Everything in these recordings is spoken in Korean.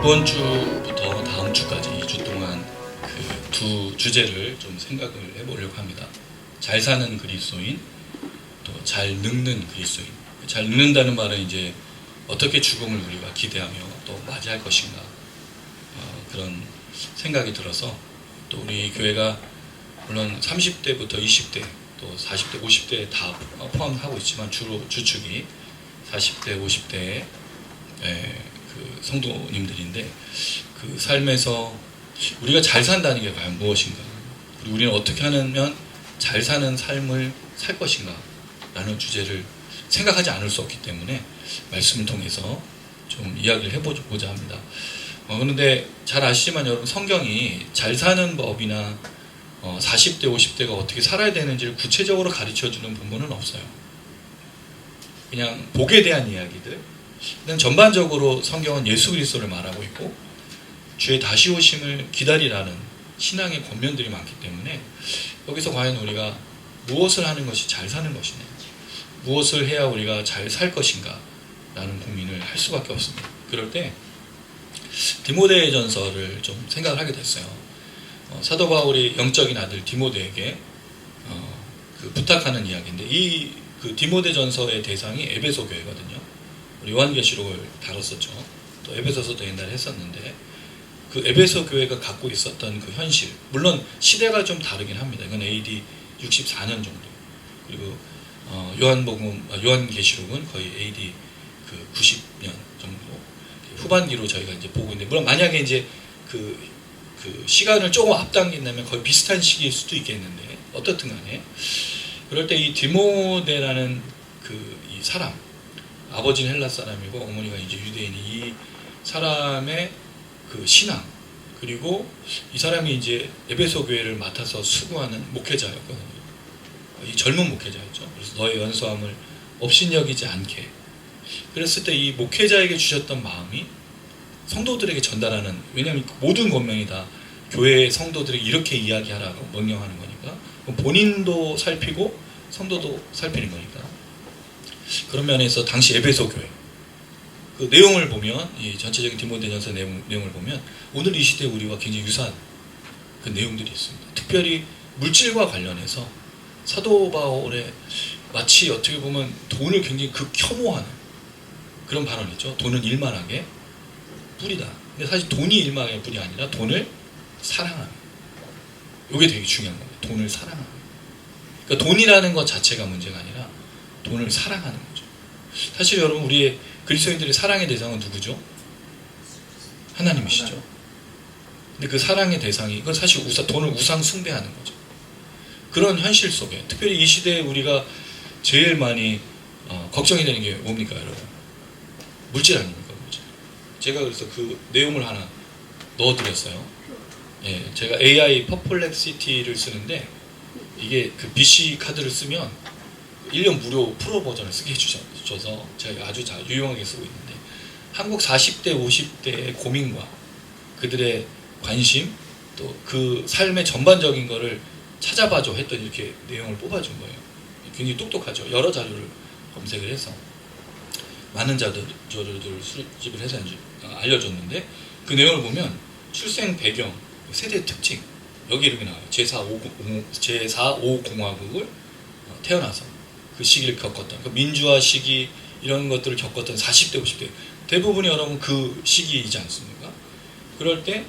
이번 주부터 다음 주까지 2주 동안 그 두 주제를 좀 생각을 해보려고 합니다. 잘 사는 그리스도인, 또 잘 늙는 그리스도인. 잘 늙는다는 말은 이제 어떻게 죽음을 우리가 기대하며 또 맞이할 것인가, 그런 생각이 들어서, 또 우리 교회가 물론 30대부터 20대 또 40대 50대 다 포함하고 있지만 주로 주축이 40대 50대의 그 성도님들인데, 그 삶에서 우리가 잘 산다는 게 과연 무엇인가, 그리고 우리는 어떻게 하면 잘 사는 삶을 살 것인가 라는 주제를 생각하지 않을 수 없기 때문에 말씀을 통해서 좀 이야기를 해보자 합니다. 그런데 잘 아시지만 여러분, 성경이 잘 사는 법이나 40대 50대가 어떻게 살아야 되는지를 구체적으로 가르쳐주는 부분은 없어요. 그냥 복에 대한 이야기들, 전반적으로 성경은 예수 그리스도를 말하고 있고 주의 다시 오심을 기다리라는 신앙의 권면들이 많기 때문에, 여기서 과연 우리가 무엇을 하는 것이 잘 사는 것이냐, 무엇을 해야 우리가 잘 살 것인가 라는 고민을 할 수밖에 없습니다. 그럴 때 디모데전서를 좀 생각을 하게 됐어요. 사도 바울이 영적인 아들 디모데에게 그 부탁하는 이야기인데, 이 그 디모데전서의 대상이 에베소 교회거든요. 우리 요한계시록을 다뤘었죠. 또 에베소서도 옛날에 했었는데, 그 에베소 교회가 갖고 있었던 그 현실, 물론 시대가 좀 다르긴 합니다. 이건 AD 64년 정도. 그리고 요한계시록은 거의 AD 그 90년 정도 후반기로 저희가 이제 보고 있는데, 물론 만약에 이제 그 시간을 조금 앞당긴다면 거의 비슷한 시기일 수도 있겠는데, 어떻든 간에 그럴 때 이 디모데라는 이 사람, 아버지는 헬라 사람이고 어머니가 이제 유대인이, 이 사람의 그 신앙, 그리고 이 사람이 이제 에베소 교회를 맡아서 수고하는 목회자였거든요. 이 젊은 목회자였죠. 그래서 너의 연소함을 업신여기지 않게. 그랬을 때 이 목회자에게 주셨던 마음이 성도들에게 전달하는, 왜냐하면 모든 권면이 다 교회의 성도들에게 이렇게 이야기하라고 명령하는 거니까, 본인도 살피고 성도도 살피는 거니까. 그런 면에서 당시 에베소 교회 그 내용을 보면, 이 전체적인 디모데전서 내용을 보면 오늘 이 시대 우리와 굉장히 유사한 그 내용들이 있습니다. 특별히 물질과 관련해서 사도 바울의 마치 어떻게 보면 돈을 굉장히 극혐오하는 그런 발언이죠. 돈은 일만하게 뿌리다. 근데 사실 돈이 일만하게 뿌리 아니라 돈을 사랑하는, 이게 되게 중요한 겁니다. 돈을 사랑하는. 그러니까 돈이라는 것 자체가 문제가 아니라 돈을 사랑하는 거죠. 사실 여러분, 우리의 그리스도인들의 사랑의 대상은 누구죠? 하나님이시죠. 근데 그 사랑의 대상이, 이건 사실 돈을 우상 숭배하는 거죠. 그런 현실 속에, 특별히 이 시대에 우리가 제일 많이 걱정이 되는 게 뭡니까, 여러분? 물질 아닙니까? 물질. 제가 그래서 그 내용을 하나 넣어드렸어요. 예, 제가 AI 퍼플렉시티를 쓰는데, 이게 그 BC 카드를 쓰면 1년 무료 프로 버전을 쓰게 해주셔서 제가 아주 유용하게 쓰고 있는데, 한국 40대 50대의 고민과 그들의 관심, 또 그 삶의 전반적인 거를 찾아봐줘 했더니 이렇게 내용을 뽑아준 거예요. 굉장히 똑똑하죠. 여러 자료를 검색을 해서 많은 자료들을 수집을 해서 알려줬는데, 그 내용을 보면 출생 배경, 세대 특징, 여기 이렇게 나와요. 제4,5공화국을 태어나서 그 시기를 겪었던, 그 민주화 시기, 이런 것들을 겪었던 40대 50대 대부분이 여러분 그 시기이지 않습니까? 그럴 때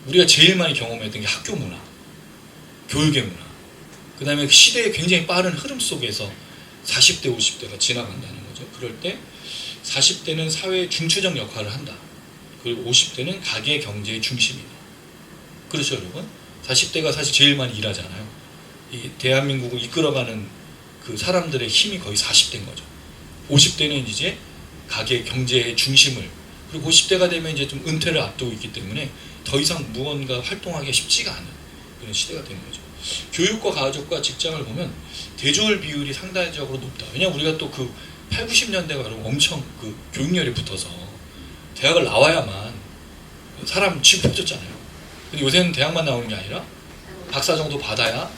우리가 제일 많이 경험했던 게 학교 문화, 교육의 문화, 그 다음에 시대의 굉장히 빠른 흐름 속에서 40대 50대가 지나간다는 거죠. 그럴 때 40대는 사회의 중추적 역할을 한다. 그리고 50대는 가계 경제의 중심이다. 그렇죠, 여러분? 40대가 사실 제일 많이 일하잖아요. 이 대한민국을 이끌어가는 그 사람들의 힘이 거의 40대인 거죠. 50대는 이제 가계 경제의 중심을, 그리고 50대가 되면 이제 좀 은퇴를 앞두고 있기 때문에 더 이상 무언가 활동하기가 쉽지가 않은 그런 시대가 되는 거죠. 교육과 가족과 직장을 보면 대졸 비율이 상대적으로 높다. 왜냐하면 우리가 또 그 8, 90년대가 엄청 그 교육열이 붙어서 대학을 나와야만 사람 취급해줬잖아요. 근데 요새는 대학만 나오는 게 아니라 박사 정도 받아야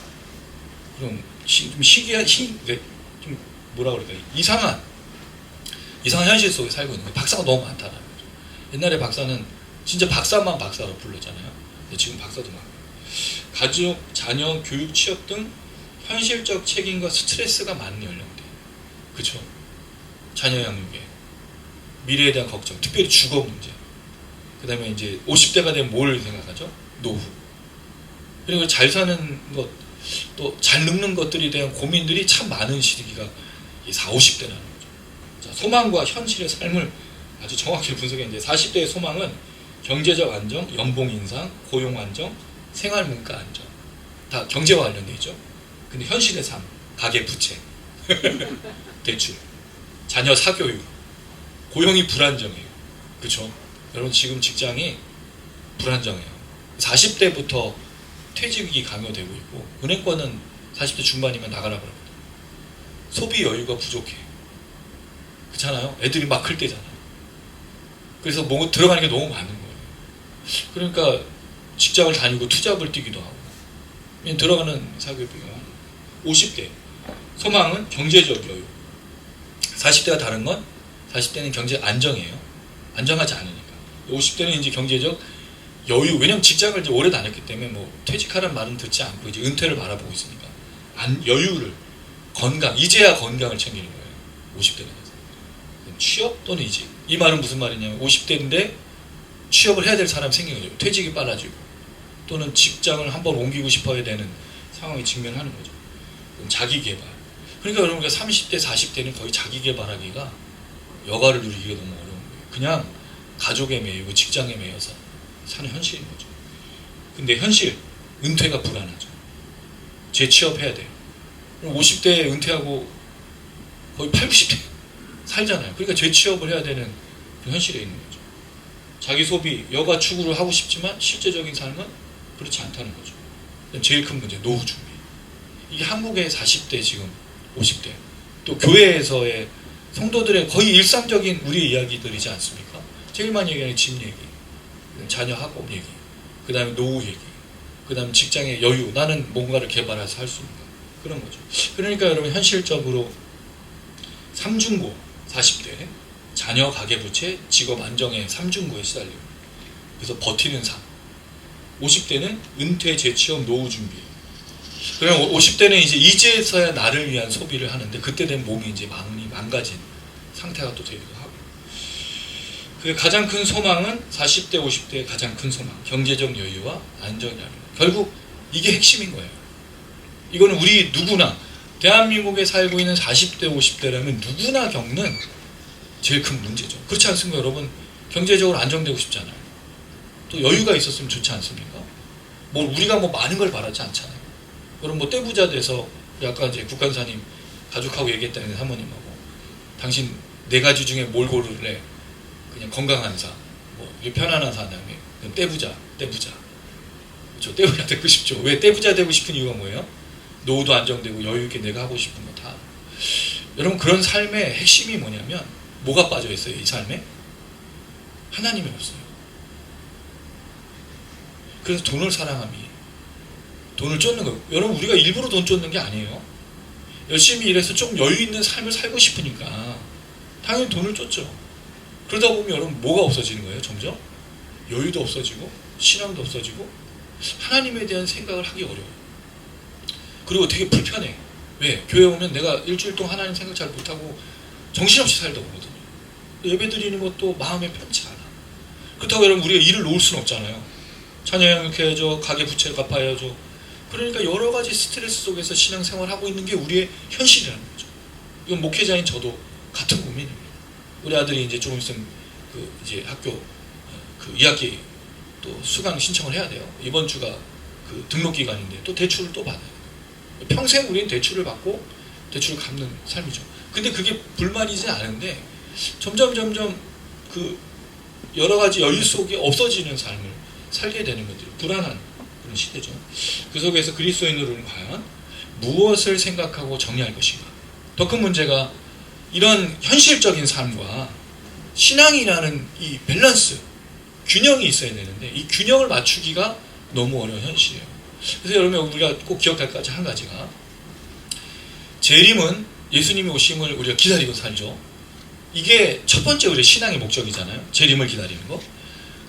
좀 좀 뭐라 그럴까, 이상한 현실 속에 살고 있는 거예요. 박사가 너무 많다는 거죠. 옛날에 박사는 진짜 박사만 박사로 불렀잖아요. 근데 지금 박사도 많고. 가족, 자녀, 교육, 취업 등 현실적 책임과 스트레스가 많은 연령대. 그쵸? 자녀 양육에 미래에 대한 걱정, 특별히 주거 문제. 그 다음에 이제 50대가 되면 뭘 생각하죠? 노후. 그리고 잘 사는 것, 또 잘 늙는 것들에 대한 고민들이 참 많은 시기가 40, 50대라는 거죠. 자, 소망과 현실의 삶을 아주 정확히 분석했는데 40대의 소망은 경제적 안정, 연봉 인상, 고용 안정, 생활 문가 안정. 다 경제와 관련돼 있죠. 근데 현실의 삶, 가계 부채, 대출, 자녀 사교육, 고용이 불안정해요. 그렇죠? 여러분 지금 직장이 불안정해요. 40대부터 퇴직이 강요되고 있고 은행권은 40대 중반이면 나가라고 합니다. 소비 여유가 부족해. 그렇잖아요. 애들이 막 클 때잖아요. 그래서 뭐 들어가는 게 너무 많은 거예요. 그러니까 직장을 다니고 투잡을 뛰기도 하고 들어가는 사교육비가 50대 소망은 경제적 여유. 40대가 다른 건 40대는 경제 안정이에요. 안정하지 않으니까. 50대는 이제 경제적 여유. 왜냐면 직장을 이제 오래 다녔기 때문에 뭐 퇴직하라는 말은 듣지 않고 이제 은퇴를 바라보고 있으니까 여유를 건강 이제야 건강을 챙기는 거예요. 50대는 취업 또는 이직. 이 말은 무슨 말이냐면 50대인데 취업을 해야 될 사람이 생긴 거죠. 퇴직이 빨라지고 또는 직장을 한번 옮기고 싶어야 되는 상황에 직면하는 거죠. 자기 개발. 그러니까 여러분 30대, 40대는 거의 자기 개발하기가 여가를 누리기가 너무 어려운 거예요. 그냥 가족에 매이고 직장에 매여서 사는 현실인 거죠. 근데 현실, 은퇴가 불안하죠. 재취업해야 돼요. 그럼 50대에 은퇴하고 거의 80, 90대 살잖아요. 그러니까 재취업을 해야 되는 그 현실에 있는 거죠. 자기 소비, 여가 추구를 하고 싶지만 실제적인 삶은 그렇지 않다는 거죠. 제일 큰 문제, 노후 준비. 이게 한국의 40대 지금 50대 또 교회에서의 성도들의 거의 일상적인 우리의 이야기들이지 않습니까? 제일 많이 얘기하는 집 얘기, 자녀 학업 얘기, 그 다음에 노후 얘기, 그 다음에 직장의 여유, 나는 뭔가를 개발해서 할 수 있는 거 그런 거죠. 그러니까 여러분 현실적으로 삼중고 40대 자녀 가계부채 직업 안정의 삼중고에 시달려요. 그래서 버티는 삶. 50대는 은퇴 재취업 노후 준비. 그럼 50대는 이제서야 나를 위한 소비를 하는데 그때 되면 몸이 이제 마음이 망가진 상태가 또 되기도 하고. 그 가장 큰 소망은 40대, 50대의 가장 큰 소망, 경제적 여유와 안정이라는 거예요. 결국 이게 핵심인 거예요. 이거는 우리 누구나 대한민국에 살고 있는 40대, 50대라면 누구나 겪는 제일 큰 문제죠. 그렇지 않습니까, 여러분? 경제적으로 안정되고 싶잖아요. 또 여유가 있었으면 좋지 않습니까? 뭐 우리가 뭐 많은 걸 바라지 않잖아요. 여러분 뭐 떼부자 돼서 아까 이제 국간사님 가족하고 얘기했다는 사모님하고 당신 4가지 중에 뭘 고를래? 그냥 건강한 삶, 뭐 편안한 삶, 떼부자. 그렇죠? 떼부자 되고 싶죠. 왜 떼부자 되고 싶은 이유가 뭐예요? 노후도 안정되고 여유 있게 내가 하고 싶은 거 다. 여러분 그런 삶의 핵심이 뭐냐면 뭐가 빠져 있어요? 이 삶에 하나님이 없어요. 그래서 돈을 사랑함이 돈을 쫓는 거예요. 여러분 우리가 일부러 돈 쫓는 게 아니에요. 열심히 일해서 좀 여유 있는 삶을 살고 싶으니까 당연히 돈을 쫓죠. 그러다 보면 여러분 뭐가 없어지는 거예요? 점점 여유도 없어지고 신앙도 없어지고 하나님에 대한 생각을 하기 어려워요. 그리고 되게 불편해. 왜? 교회 오면 내가 일주일 동안 하나님 생각 잘 못하고 정신없이 살다 오거든요. 예배 드리는 것도 마음에 편치 않아. 그렇다고 여러분 우리가 일을 놓을 수는 없잖아요. 자녀 양육해야죠. 가계 부채 갚아야죠. 그러니까 여러 가지 스트레스 속에서 신앙생활하고 있는 게 우리의 현실이라는 거죠. 이건 목회자인 저도 같은 고민입니다. 우리 아들이 이제 조금 있으면 이제 학교 2학기 또 수강 신청을 해야 돼요. 이번 주가 그 등록 기간인데 또 대출을 또 받아요. 평생 우리는 대출을 받고 대출을 갚는 삶이죠. 근데 그게 불만이진 않은데 점점 그 여러 가지 여유 속에 없어지는 삶을 살게 되는 것들이 불안한 그런 시대죠. 그 속에서 그리스도인으로는 과연 무엇을 생각하고 정리할 것인가? 더 큰 문제가 이런 현실적인 삶과 신앙이라는 이 밸런스, 균형이 있어야 되는데 이 균형을 맞추기가 너무 어려운 현실이에요. 그래서 여러분 우리가 꼭 기억할 한 가지가 재림은 예수님이 오심을 우리가 기다리고 살죠. 이게 첫 번째 우리 신앙의 목적이잖아요. 재림을 기다리는 거.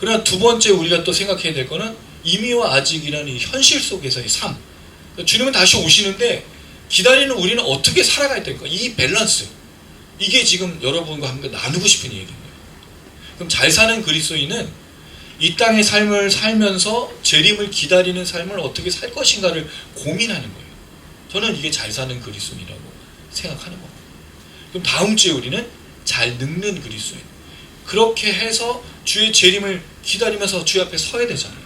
그러나 두 번째 우리가 또 생각해야 될 거는 이미와 아직이라는 이 현실 속에서의 삶. 주님은 다시 오시는데 기다리는 우리는 어떻게 살아가야 될까? 이 밸런스. 이게 지금 여러분과 함께 나누고 싶은 얘기인 거예요. 그럼 잘 사는 그리스도인은 이 땅의 삶을 살면서 재림을 기다리는 삶을 어떻게 살 것인가를 고민하는 거예요. 저는 이게 잘 사는 그리스도인이라고 생각하는 겁니다. 그럼 다음 주에 우리는 잘 늙는 그리스도인. 그렇게 해서 주의 재림을 기다리면서 주 앞에 서야 되잖아요.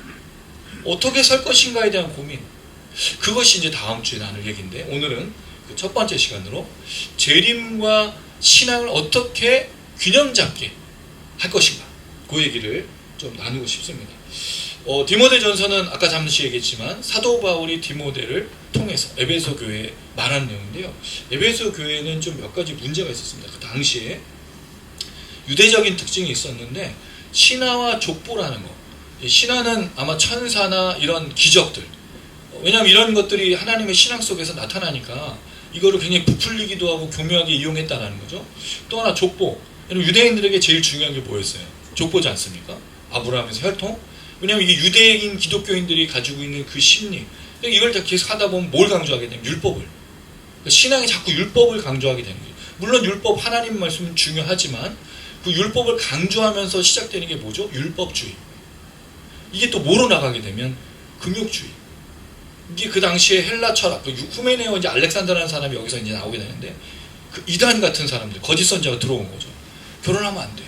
어떻게 설 것인가에 대한 고민. 그것이 이제 다음 주에 나눌 얘기인데, 오늘은 그 첫 번째 시간으로 재림과 신앙을 어떻게 균형 잡게 할 것인가, 그 얘기를 좀 나누고 싶습니다. 디모데전서는 아까 잠시 얘기했지만 사도 바울이 디모데를 통해서 에베소 교회에 말하는 내용인데요. 에베소 교회는 좀 몇 가지 문제가 있었습니다. 그 당시에 유대적인 특징이 있었는데, 신화와 족보라는 거. 신화는 아마 천사나 이런 기적들, 왜냐하면 이런 것들이 하나님의 신앙 속에서 나타나니까 이거를 굉장히 부풀리기도 하고 교묘하게 이용했다는 거죠. 또 하나 족보. 유대인들에게 제일 중요한 게 뭐였어요? 족보지 않습니까? 아브라함에서 혈통. 왜냐하면 이게 유대인 기독교인들이 가지고 있는 그 심리. 이걸 다 계속 하다 보면 뭘 강조하게 되면 율법을. 그러니까 신앙이 자꾸 율법을 강조하게 되는 거예요. 물론 율법, 하나님 말씀은 중요하지만 그 율법을 강조하면서 시작되는 게 뭐죠? 율법주의. 이게 또 뭐로 나가게 되면 금욕주의. 이게 그 당시에 헬라 철학, 후메네오 이제 알렉산더라는 사람이 여기서 이제 나오게 되는데, 그 이단 같은 사람들, 거짓 선자가 들어온 거죠. 결혼하면 안 돼.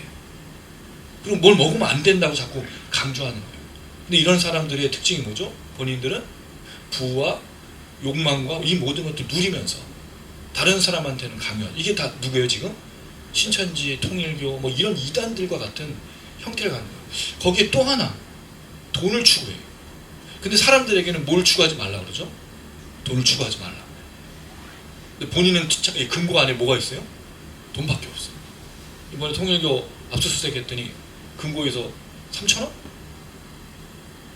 그리고 뭘 먹으면 안 된다고 자꾸 강조하는 거예요. 근데 이런 사람들의 특징이 뭐죠? 본인들은 부와 욕망과 이 모든 것들 누리면서 다른 사람한테는 강요한. 이게 다 누구예요 지금? 신천지, 통일교, 뭐 이런 이단들과 같은 형태를 갖는 거예요. 거기에 또 하나, 돈을 추구해요. 근데 사람들에게는 뭘 추구하지 말라 그러죠? 돈을 추구하지 말라. 근데 본인은 금고 안에 뭐가 있어요? 돈밖에 없어요. 이번에 통일교 압수수색 했더니 금고에서 3,000원?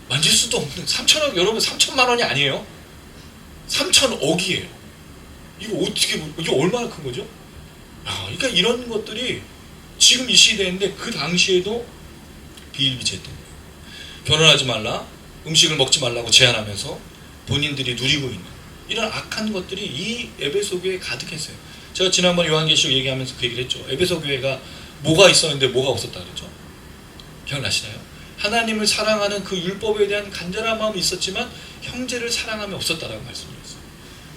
만질 수도 없는 3,000원, 여러분 3,000만 원이 아니에요. 3,000억이에요. 이거 어떻게, 이게 얼마나 큰 거죠? 그러니까 이런 것들이 지금 이 시대인데 그 당시에도 비일비재했던 거예요. 결혼하지 말라, 음식을 먹지 말라고 제한하면서 본인들이 누리고 있는 이런 악한 것들이 이 에베소 교회에 가득했어요. 제가 지난번 요한계시록 얘기하면서 그 얘기를 했죠. 에베소 교회가 뭐가 있었는데 뭐가 없었다 그랬죠. 기억나시나요? 하나님을 사랑하는 그 율법에 대한 간절한 마음이 있었지만 형제를 사랑함이 없었다라고 말씀드렸어요.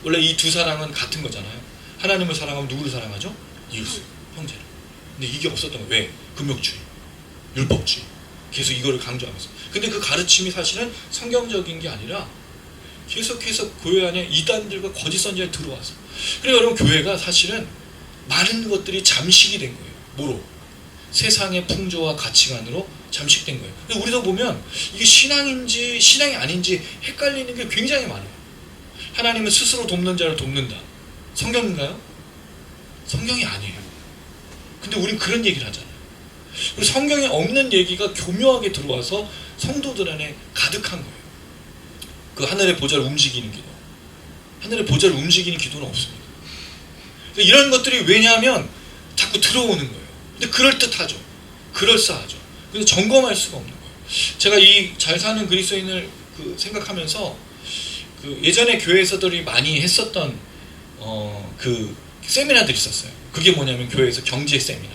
원래 이 두 사랑은 같은 거잖아요. 하나님을 사랑하면 누구를 사랑하죠? 이웃을, 형제를. 근데 이게 없었던 거예요. 왜? 금욕주의, 율법주의. 계속 이거를 강조하면서. 근데 그 가르침이 사실은 성경적인 게 아니라 계속해서 교회 안에 이단들과 거짓 선지자가 들어와서. 그래서 여러분, 교회가 사실은 많은 것들이 잠식이 된 거예요. 뭐로? 세상의 풍조와 가치관으로 잠식된 거예요. 근데 우리도 보면 이게 신앙인지 신앙이 아닌지 헷갈리는 게 굉장히 많아요. 하나님은 스스로 돕는 자를 돕는다. 성경인가요? 성경이 아니에요. 근데 우린 그런 얘기를 하잖아요. 그리고 성경에 없는 얘기가 교묘하게 들어와서 성도들 안에 가득한 거예요. 그 하늘의 보좌를 움직이는 기도. 하늘의 보좌를 움직이는 기도는 없습니다. 이런 것들이 왜냐하면 자꾸 들어오는 거예요. 근데 그럴듯하죠. 그럴싸하죠. 근데 점검할 수가 없는 거예요. 제가 이 잘 사는 그리스도인을 생각하면서 그 예전에 교회에서들이 많이 했었던 그 세미나들이 있었어요. 그게 뭐냐면 교회에서 경제 세미나,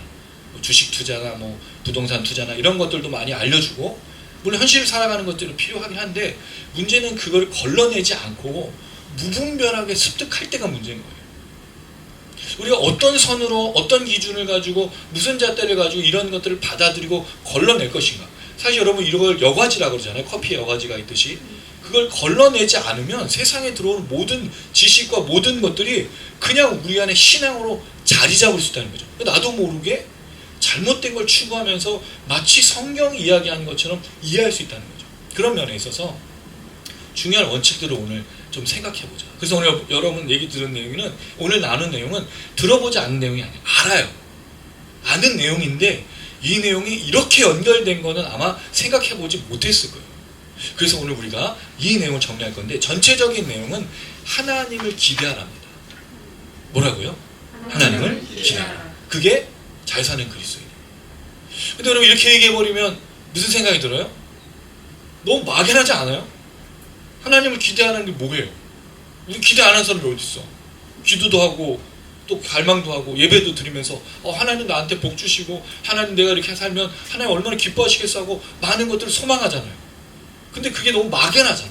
주식 투자나 뭐 부동산 투자나 이런 것들도 많이 알려주고, 물론 현실을 살아가는 것들은 필요하긴 한데 문제는 그걸 걸러내지 않고 무분별하게 습득할 때가 문제인 거예요. 우리가 어떤 선으로 어떤 기준을 가지고 무슨 잣대를 가지고 이런 것들을 받아들이고 걸러낼 것인가. 사실 여러분 이걸 여과지라고 그러잖아요. 커피에 여과지가 있듯이. 그걸 걸러내지 않으면 세상에 들어오는 모든 지식과 모든 것들이 그냥 우리 안에 신앙으로 자리 잡을 수 있다는 거죠. 나도 모르게 잘못된 걸 추구하면서 마치 성경이 이야기하는 것처럼 이해할 수 있다는 거죠. 그런 면에 있어서 중요한 원칙들을 오늘 좀 생각해보자. 그래서 오늘 여러분 얘기 들은 내용은, 오늘 나눈 내용은 들어보지 않은 내용이 아니에요. 알아요. 아는 내용인데 이 내용이 이렇게 연결된 거는 아마 생각해보지 못했을 거예요. 그래서 오늘 우리가 이 내용을 정리할 건데, 전체적인 내용은 하나님을 기대하랍니다. 뭐라고요? 하나님을 기대하라. 그게 잘 사는 그리스도인이에요. 근데 여러분 이렇게 얘기해버리면 무슨 생각이 들어요? 너무 막연하지 않아요? 하나님을 기대하는 게 뭐예요? 우리 기대 안 하는 사람이 어디 있어? 기도도 하고 또 갈망도 하고 예배도 드리면서 하나님 나한테 복 주시고 하나님 내가 이렇게 살면 하나님 얼마나 기뻐하시겠어 하고 많은 것들을 소망하잖아요. 근데 그게 너무 막연하잖아.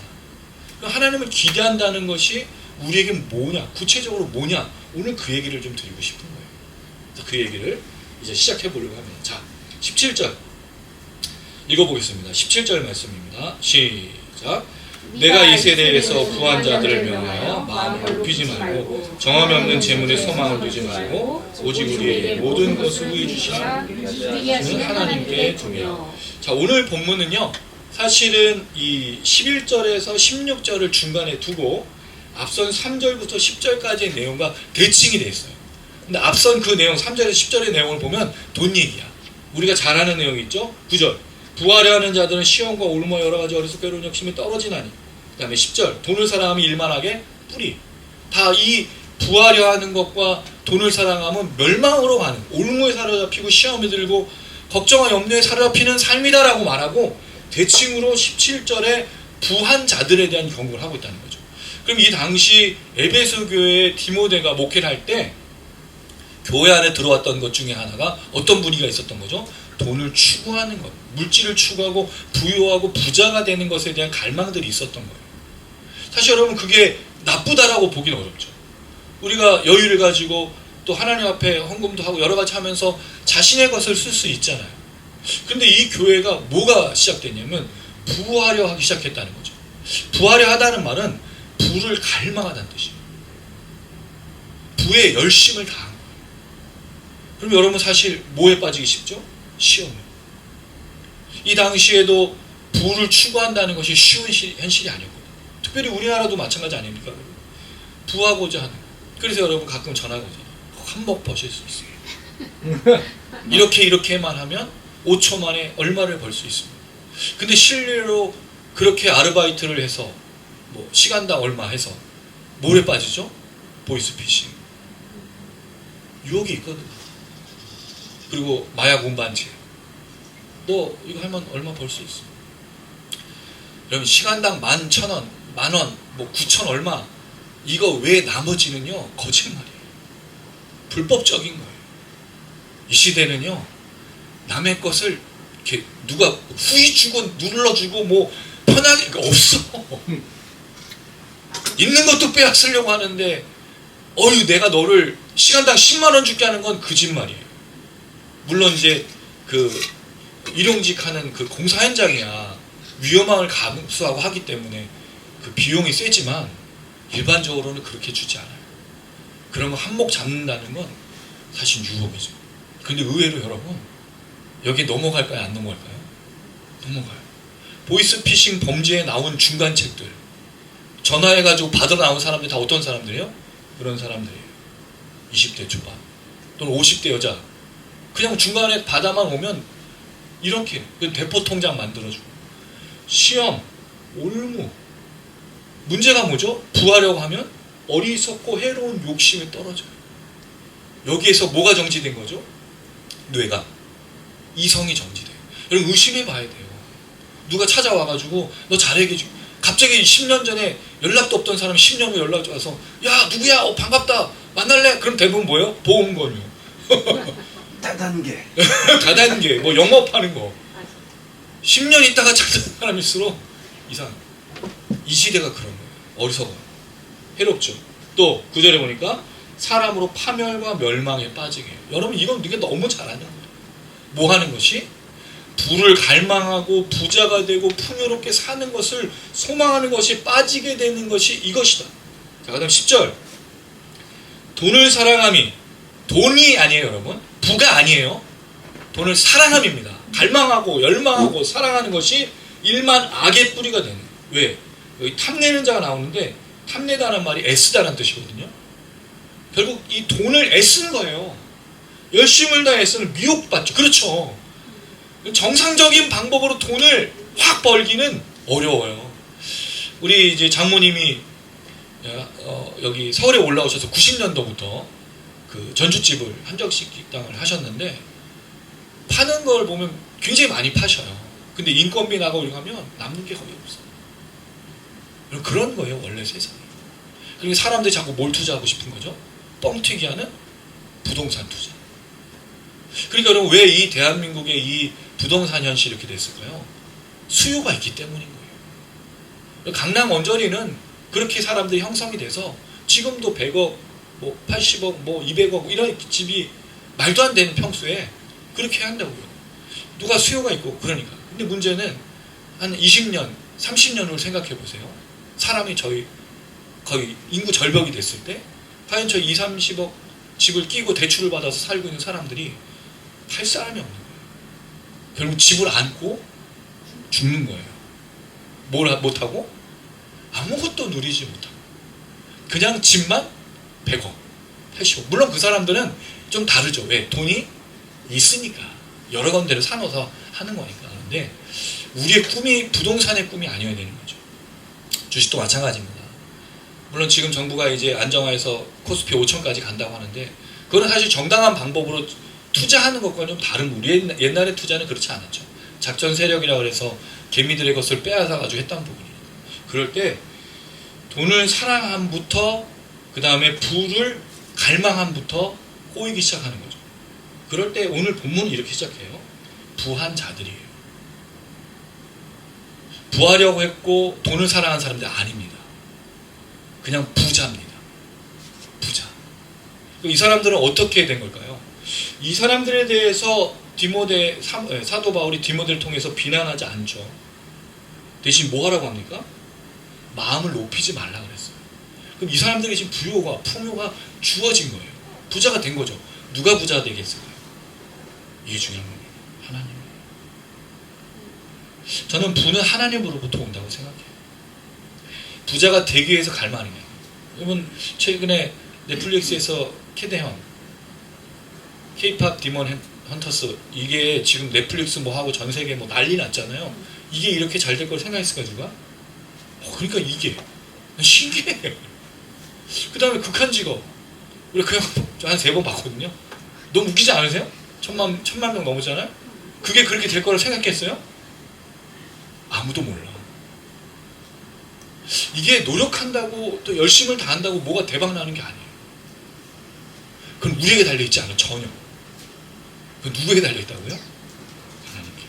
하나님을 기대한다는 것이 우리에게 뭐냐, 구체적으로 뭐냐, 오늘 그 얘기를 좀 드리고 싶은 거예요. 그 얘기를 이제 시작해 보려고 합니다. 자, 17절 읽어보겠습니다. 17절 말씀입니다. 시작. 내가 이 세대에서 구한 자들을 명하여 마음을 높이지 말고 정함이 없는 재물에 소망을 두지 말고 오직 우리에게 모든 것을 후해 주시는 하나님께 두며. 자, 오늘 본문은요, 사실은 이 11절에서 16절을 중간에 두고 앞선 3절부터 10절까지의 내용과 대칭이 되어 있어요. 근데 앞선 그 내용 3절에서 10절의 내용을 보면 돈 얘기야. 우리가 잘 아는 내용이 있죠. 9절 부하려 하는 자들은 시험과 올무 여러 가지 어리석게로운 욕심이 떨어지나니. 그 다음에 10절 돈을 사랑하면 일만하게 뿌리. 다 이 부하려 하는 것과 돈을 사랑하면 멸망으로 가는, 올무에 사로잡히고 시험에 들고 걱정과 염려에 사로잡히는 삶이다라고 말하고, 대칭으로 17절에 부한 자들에 대한 경고를 하고 있다는 거죠. 그럼 이 당시 에베소 교회의 디모데가 목회를 할 때 교회 안에 들어왔던 것 중에 하나가 어떤 분위기가 있었던 거죠? 돈을 추구하는 것, 물질을 추구하고 부유하고 부자가 되는 것에 대한 갈망들이 있었던 거예요. 사실 여러분 그게 나쁘다라고 보기는 어렵죠. 우리가 여유를 가지고 또 하나님 앞에 헌금도 하고 여러 가지 하면서 자신의 것을 쓸 수 있잖아요. 근데 이 교회가 뭐가 시작됐냐면 부하려 하기 시작했다는 거죠. 부하려 하다는 말은 부를 갈망하다는 뜻이에요. 부에 열심을 다한 거예요. 그럼 여러분 사실 뭐에 빠지기 쉽죠? 시험에. 이 당시에도 부를 추구한다는 것이 쉬운 현실이 아니었거든요. 특별히 우리나라도 마찬가지 아닙니까? 부하고자 하는. 그래서 여러분 가끔 전화가 오잖아요. 한몫 버실 수 있어요. 이렇게만 하면 5초 만에 얼마를 벌 수 있습니다. 근데 실례로 그렇게 아르바이트를 해서 뭐 시간당 얼마 해서 뭐에 빠지죠? 보이스피싱. 유혹이 있거든요. 그리고 마약 운반체. 너 이거 하면 얼마 벌 수 있어? 여러분 시간당 11,000원, 만원, 뭐 9,000 얼마, 이거 외에 나머지는요 거짓말이에요. 불법적인 거예요. 이 시대는요 남의 것을 이렇게 누가 후히 주고 눌러주고 뭐 편하게 없어. 있는 것도 빼앗으려고 하는데 내가 너를 시간당 10만원 줄게 하는 건 거짓말이에요. 물론 이제 그 일용직 하는 그 공사 현장이야 위험함을 감수하고 하기 때문에 그 비용이 세지만 일반적으로는 그렇게 주지 않아요. 그러면 한몫 잡는다는 건 사실 유혹이죠. 근데 의외로 여러분 여기 넘어갈까요? 안 넘어갈까요? 넘어가요. 보이스피싱 범죄에 나온 중간책들 전화해가지고 받으러 나온 사람들이 다 어떤 사람들이에요? 그런 사람들이에요. 20대 초반 또는 50대 여자 그냥 중간에 받아만 오면 이렇게 대포 통장 만들어주고 시험, 올무. 문제가 뭐죠? 부하려고 하면 어리석고 해로운 욕심에 떨어져요. 여기에서 뭐가 정지된 거죠? 뇌가. 이성이 정지돼요. 여러분 의심해 봐야 돼요. 누가 찾아와가지고 너 잘해줘. 갑자기 10년 전에 연락도 없던 사람이 10년 후에 연락이 와서 야 누구야? 반갑다. 만날래? 그럼 대부분 뭐예요? 보험건요. 다단계. 다단계. 뭐 영업하는 거. 10년 있다가 찾는 사람일수록 이상. 이 시대가 그런 거예요. 어리석어요. 해롭죠. 또 구절에 보니까 사람으로 파멸과 멸망에 빠지게 해요. 여러분 이건 네가 너무 잘하는 거예요. 뭐 하는 것이? 부를 갈망하고 부자가 되고 풍요롭게 사는 것을 소망하는 것이 빠지게 되는 것이 이것이다. 자, 그 다음 10절. 돈을 사랑함이 돈이 아니에요 여러분. 부가 아니에요. 돈을 사랑함입니다. 갈망하고 열망하고 사랑하는 것이 일만 악의 뿌리가 되는 거예요. 왜? 여기 탐내는 자가 나오는데 탐내다는 말이 애쓰다라는 뜻이거든요. 결국 이 돈을 애쓰는 거예요. 열심을 다 애쓰는 미혹받죠. 그렇죠. 정상적인 방법으로 돈을 확 벌기는 어려워요. 우리 이제 장모님이 여기 서울에 올라오셔서 90년도부터 그 전주집을 한정식 식당을 하셨는데 파는 걸 보면 굉장히 많이 파셔요. 근데 인건비 나가고 이렇게 하면 남는 게 거의 없어. 그런 거예요 원래 세상이. 그리고 사람들이 자꾸 뭘 투자하고 싶은 거죠? 뻥튀기하는 부동산 투자. 그러니까 여러분 왜 이 대한민국의 이 부동산 현실이 이렇게 됐을까요? 수요가 있기 때문인 거예요. 강남 언저리는 그렇게 사람들이 형성이 돼서 지금도 100억, 뭐 80억, 뭐 200억 이런 집이 말도 안 되는 평수에 그렇게 한다고요. 누가 수요가 있고 그러니까. 근데 문제는 한 20년, 30년을 생각해 보세요. 사람이 거의 인구 절벽이 됐을 때 과연 저 2, 30억 집을 끼고 대출을 받아서 살고 있는 사람들이 할 사람이 없는 거예요. 결국 집을 안고 죽는 거예요. 뭘 못하고? 아무것도 누리지 못하고 그냥 집만 100억, 80억. 물론 그 사람들은 좀 다르죠. 왜? 돈이 있으니까 여러 군데를 사놓아서 하는 거니까. 그런데 우리의 꿈이 부동산의 꿈이 아니어야 되는 거죠. 주식도 마찬가지입니다. 물론 지금 정부가 이제 안정화해서 코스피 5천까지 간다고 하는데 그거는 사실 정당한 방법으로 투자하는 것과는 좀 다른 우리 옛날의 투자는 그렇지 않았죠. 작전 세력이라고 해서 개미들의 것을 빼앗아가지고 했던 부분이에요. 그럴 때 돈을 사랑함부터 그 다음에 부를 갈망함부터 꼬이기 시작하는 거죠. 그럴 때 오늘 본문은 이렇게 시작해요. 부한 자들이에요. 부하려고 했고 돈을 사랑한 사람들 아닙니다. 그냥 부자입니다. 부자. 이 사람들은 어떻게 된 걸까요? 이 사람들에 대해서 사도 바울이 디모데를 통해서 비난하지 않죠. 대신 뭐 하라고 합니까? 마음을 높이지 말라 그랬어요. 그럼 이 사람들에게 지금 부요가 풍요가 주어진 거예요. 부자가 된 거죠. 누가 부자가 되겠을까요? 이게 중요한 겁니다. 하나님. 저는 부는 하나님으로부터 온다고 생각해요. 부자가 되기 위해서 갈 말이냐. 여러분 최근에 넷플릭스에서 캐대헌 K-팝 디몬 헌터스 이게 지금 넷플릭스 뭐 하고 전 세계 뭐 난리 났잖아요. 이게 이렇게 잘 될 걸 생각했을까 누가? 그러니까 이게 신기해요. 그 다음에 극한직업 우리 그냥 한 3번 봤거든요. 너무 웃기지 않으세요? 천만 명 넘었잖아요. 그게 그렇게 될 거를 생각했어요? 아무도 몰라. 이게 노력한다고 또 열심을 다한다고 뭐가 대박 나는 게 아니에요. 그건 우리에게 달려있지 않아. 전혀. 그건 누구에게 달려있다고요? 하나님께.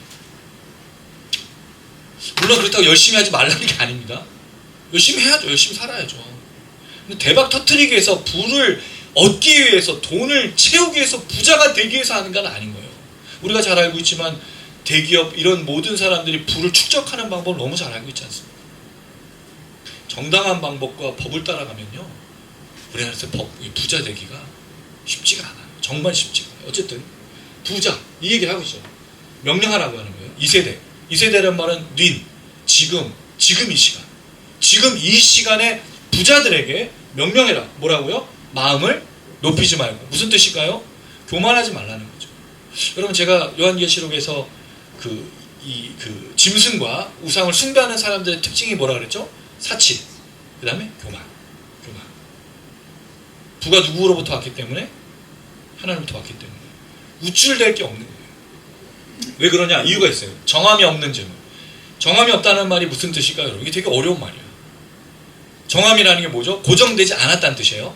물론 그렇다고 열심히 하지 말라는 게 아닙니다. 열심히 해야죠. 열심히 살아야죠. 근데 대박 터뜨리기 위해서 부를 얻기 위해서 돈을 채우기 위해서 부자가 되기 위해서 하는 건 아닌 거예요. 우리가 잘 알고 있지만 대기업 이런 모든 사람들이 부를 축적하는 방법을 너무 잘 알고 있지 않습니까? 정당한 방법과 법을 따라가면요 우리나라에서 부자 되기가 쉽지가 않아요. 정말 쉽지가 않아요. 어쨌든 부자 이 얘기를 하고 있어요. 명령하라고 하는 거예요. 2세대란 말은 지금 이 시간 지금 이 시간에 부자들에게 명령해라. 뭐라고요? 마음을 높이지 말고. 무슨 뜻일까요? 교만하지 말라는 거죠. 여러분 제가 요한계시록에서 그 짐승과 우상을 숭배하는 사람들의 특징이 뭐라 그랬죠? 사치, 그 다음에 교만. 부가 누구로부터 왔기 때문에? 하나님부터 왔기 때문에. 우쭐될 게 없는 거예요. 왜 그러냐? 이유가 있어요. 정함이 없는 재물. 정함이 없다는 말이 무슨 뜻일까요? 여러분? 이게 되게 어려운 말이에요. 정함이라는 게 뭐죠? 고정되지 않았다는 뜻이에요.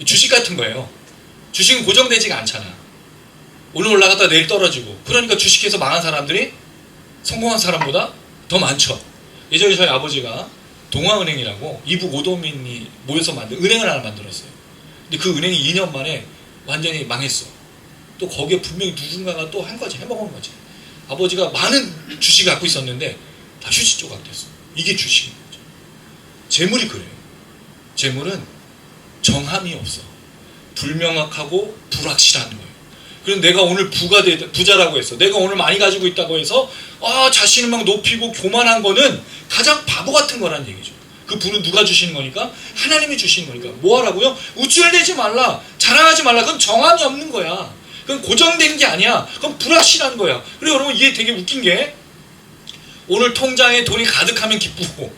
주식 같은 거예요. 주식은 고정되지가 않잖아. 오늘 올라갔다 내일 떨어지고. 그러니까 주식해서 망한 사람들이 성공한 사람보다 더 많죠. 예전에 저희 아버지가 동아은행이라고 이북 오도민이 모여서 만든 은행을 하나 만들었어요. 근데 그 은행이 2년 만에 완전히 망했어. 또 거기에 분명히 누군가가 또 한 거지. 해먹은 거지. 아버지가 많은 주식을 갖고 있었는데 다 휴지 조각 됐어. 이게 주식인 거죠. 재물이 그래요. 재물은 정함이 없어. 불명확하고 불확실한 거예요. 그래서 내가 오늘 부자라고 해서 내가 오늘 많이 가지고 있다고 해서 자신을 막 높이고 교만한 거는 가장 바보 같은 거란 얘기죠. 그 부는 누가 주시는 거니까? 하나님이 주시는 거니까. 뭐 하라고요? 우쭐대지 말라. 자랑하지 말라. 그건 정함이 없는 거야. 그건 고정된 게 아니야. 그건 불확실한 거야. 그리고 여러분 이게 되게 웃긴 게 오늘 통장에 돈이 가득하면 기쁘고